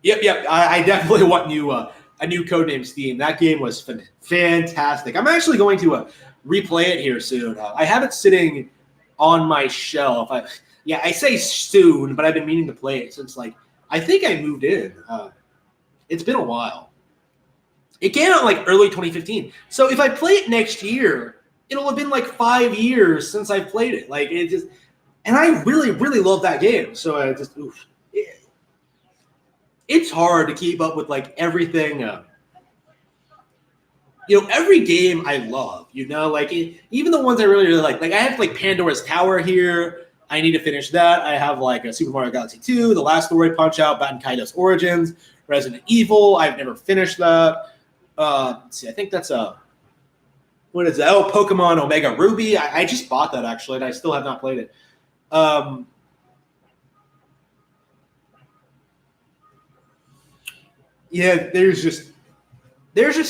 Yep. I definitely want a new Codenames theme. That game was fantastic. I'm actually going to replay it here soon. I have it sitting on my shelf. I say soon, but I've been meaning to play it since I think I moved in. It's been a while. It came out early 2015. So if I play it next year, it'll have been 5 years since I played it. And I really love that game. So it's hard to keep up with everything. Every game I love. Even the ones I really like. I have Pandora's Tower here. I need to finish that. I have a Super Mario Galaxy 2, The Last Story, Punch-Out, Baten Kaido's Origins, Resident Evil. I've never finished that. Let's see. I think that's what is that? Oh, Pokemon Omega Ruby. I just bought that actually, and I still have not played it. yeah, there's just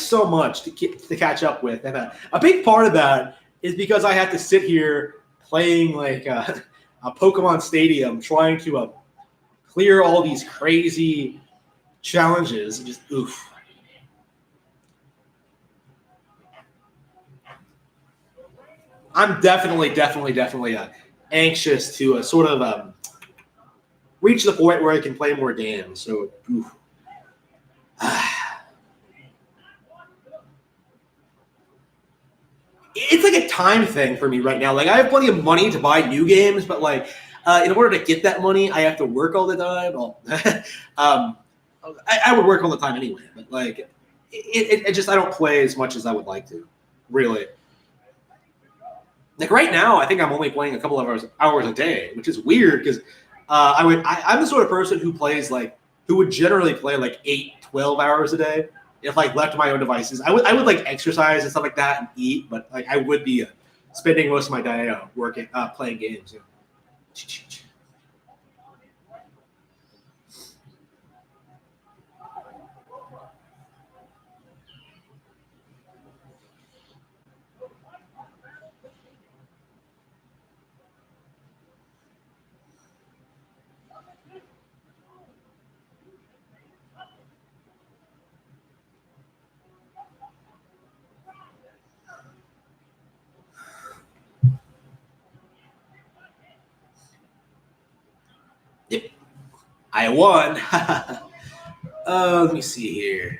so much to catch up with, and a big part of that is because I have to sit here playing like a Pokemon Stadium, trying to clear all these crazy challenges. Just oof. I'm definitely anxious to sort of reach the point where I can play more games. So, oof. It's like a time thing for me right now. Like I have plenty of money to buy new games, but like in order to get that money, I have to work all the time. Well, I would work all the time anyway, but like it just I don't play as much as I would like to. Really. Like right now, I think I'm only playing a couple of hours a day, which is weird because I'm the sort of person who plays like who would generally play like 8, 12 hours a day if like left to my own devices. I would like exercise and stuff like that and eat, but like I would be spending most of my day working playing games. You know? Yep, I won. Let me see here.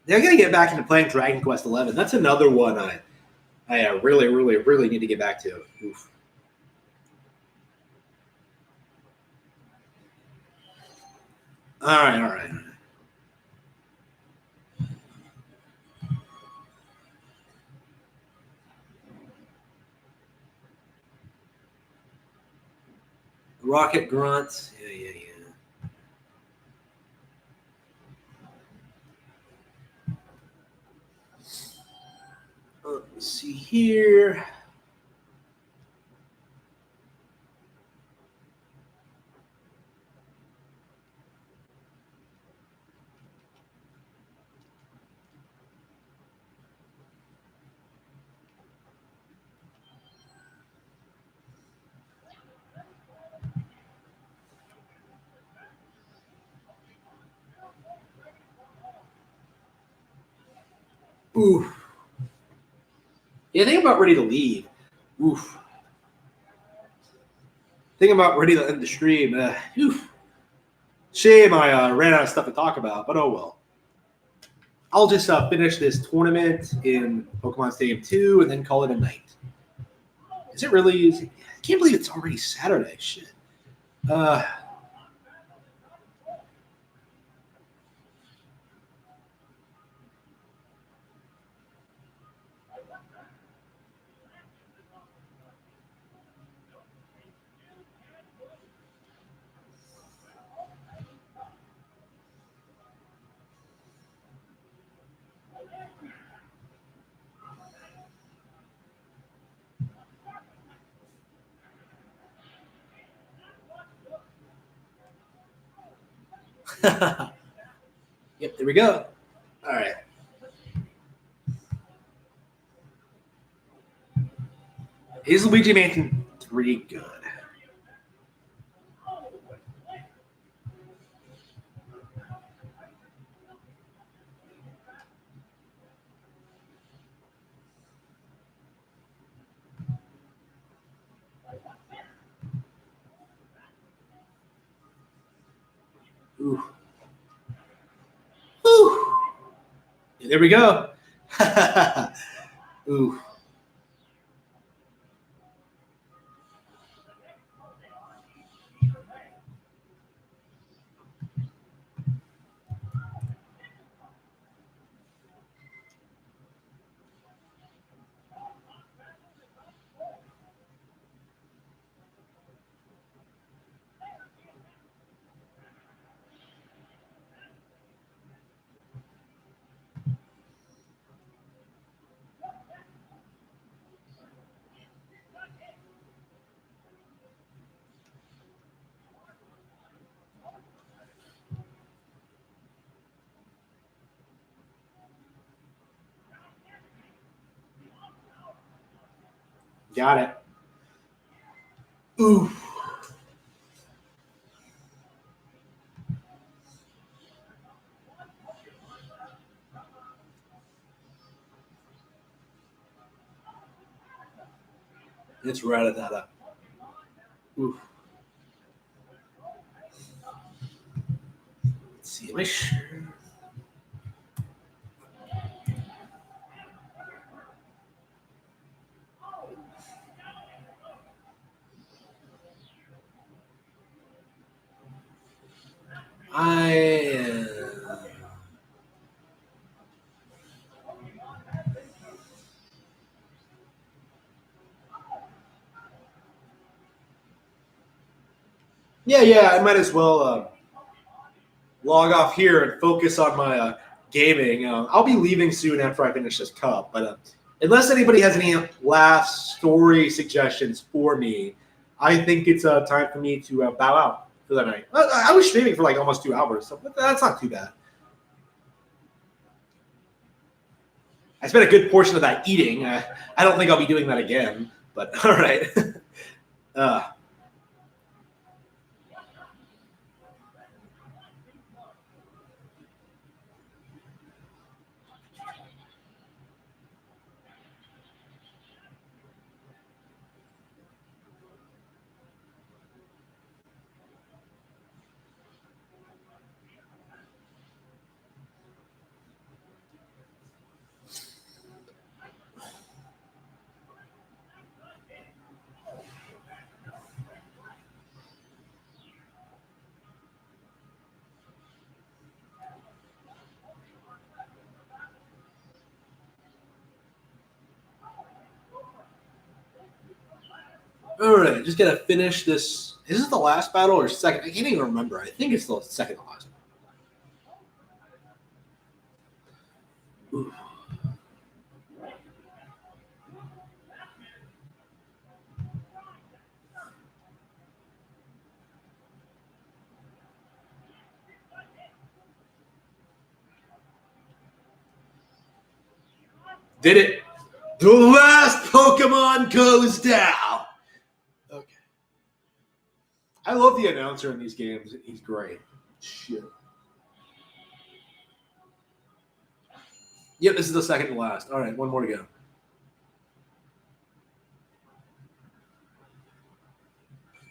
They're gonna get back into playing Dragon Quest XI. That's another one I really need to get back to. Oof. All right. Rocket Grunt. Yeah. Let's see here. Oof. Yeah, I think I'm about ready to leave. Oof. Think I'm about ready to end the stream. Oof. Shame I ran out of stuff to talk about, but oh well. I'll just finish this tournament in Pokemon Stadium 2 and then call it a night. Is it really? I can't believe it's already Saturday. Shit. Yep, there we go. All right. Is Luigi Mansion 3 good? Ooh. Ooh. There we go. Ooh. Got it. Ooh. It's right at that up. Ooh. Let's see. Am I sure? Yeah. I might as well log off here and focus on my gaming. I'll be leaving soon after I finish this cup, but unless anybody has any last story suggestions for me, I think it's time for me to bow out for the night. I was streaming for like almost 2 hours, so that's not too bad. I spent a good portion of that eating. I don't think I'll be doing that again, but all right. All right, just gotta finish this. Is this the last battle or second? I can't even remember. I think it's the second to last. Ooh. Did it? The last Pokemon goes down. Okay. I love the announcer in these games. He's great. Shit. Yep, this is the second to last. All right, one more to go.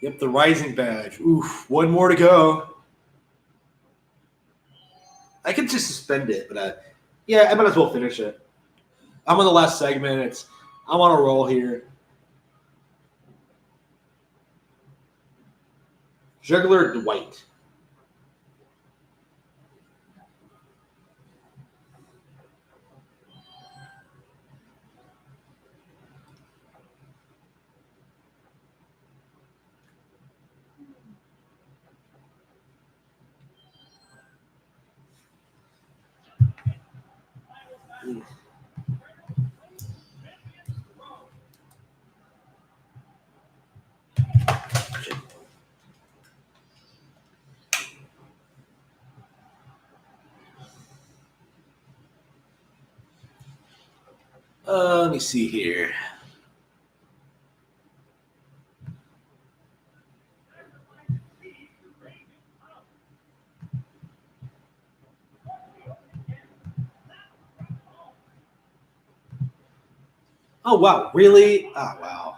Yep, the Rising Badge. Oof, one more to go. I could just suspend it, but yeah, I might as well finish it. I'm on the last segment. I'm on a roll here. Juggler Dwight. Let me see here. Oh, wow. Really? Oh, wow.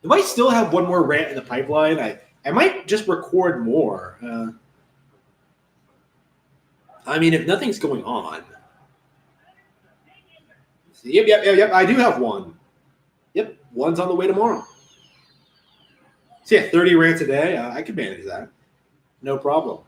We might still have one more rant in the pipeline. I might just record more. I mean, if nothing's going on. Yep. I do have one. Yep, one's on the way tomorrow. So yeah, 30 rants a day. I could manage that. No problem.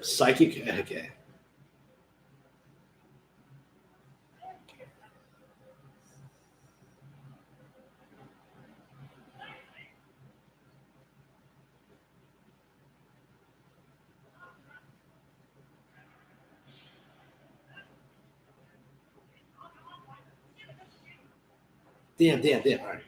Psychic. Okay. Damn. All right.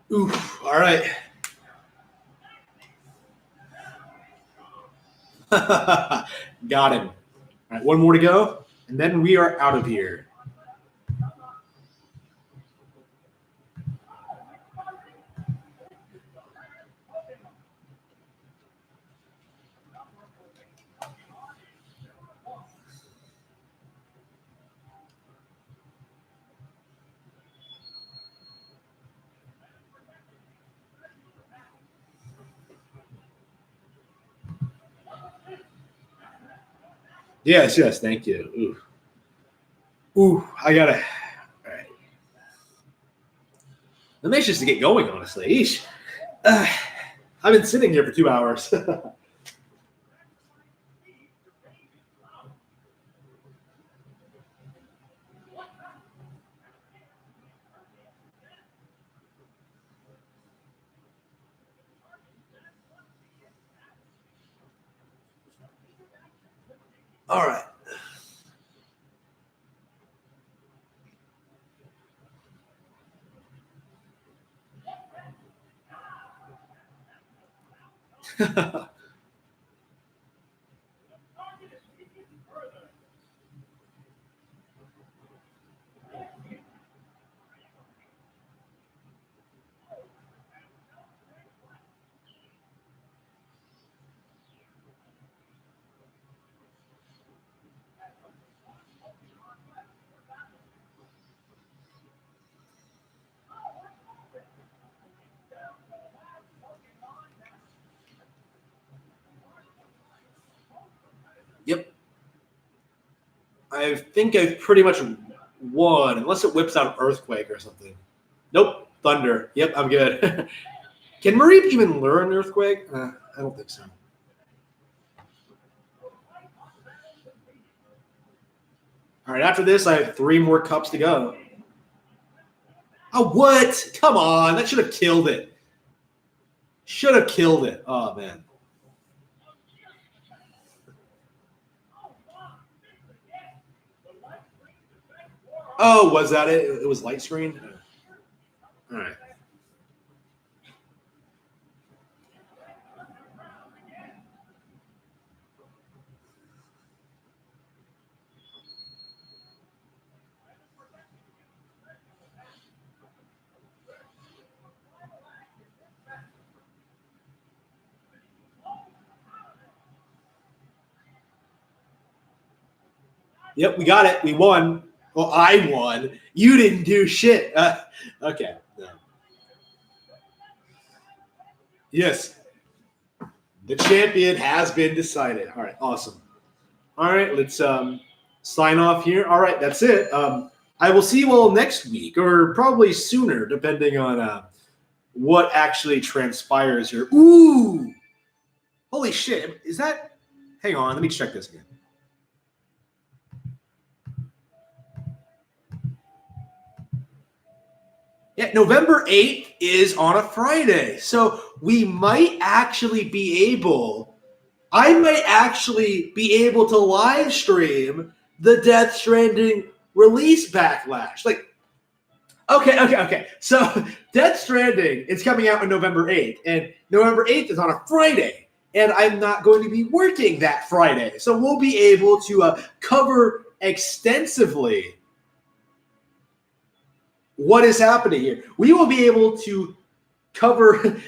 Oof. All right. Got him. All right, one more to go, and then we are out of here. Yes, thank you. Ooh, I gotta. All right. I'm anxious to get going, honestly. Eesh. I've been sitting here for 2 hours. All right. Yep. I think I've pretty much won, unless it whips out Earthquake or something. Nope. Thunder. Yep, I'm good. Can Mareep even learn Earthquake? I don't think so. All right, after this, I have 3 more cups to go. Oh, what? Come on. That should have killed it. Should have killed it. Oh, man. Oh, was that it? It was light screen? All right. Yep, we got it. We won. Well, I won. You didn't do shit. Okay. No. Yes. The champion has been decided. All right. Awesome. All right. Let's sign off here. All right. That's it. I will see you all next week, or probably sooner, depending on what actually transpires here. Ooh. Holy shit. Is that? Hang on. Let me check this again. Yeah, November 8th is on a Friday. So we might actually be able I might actually be able to live stream the Death Stranding release backlash. Like, okay. So Death Stranding is coming out on November 8th, and November 8th is on a Friday, and I'm not going to be working that Friday. So we'll be able to cover extensively what is happening here. We will be able to cover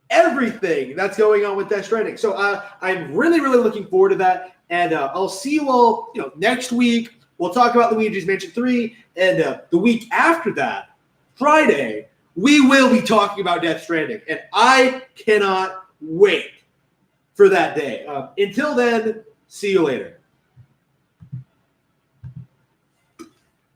everything that's going on with Death Stranding. So I'm really, really looking forward to that. And I'll see you all, next week. We'll talk about Luigi's Mansion 3. And the week after that, Friday, we will be talking about Death Stranding. And I cannot wait for that day. Until then, see you later.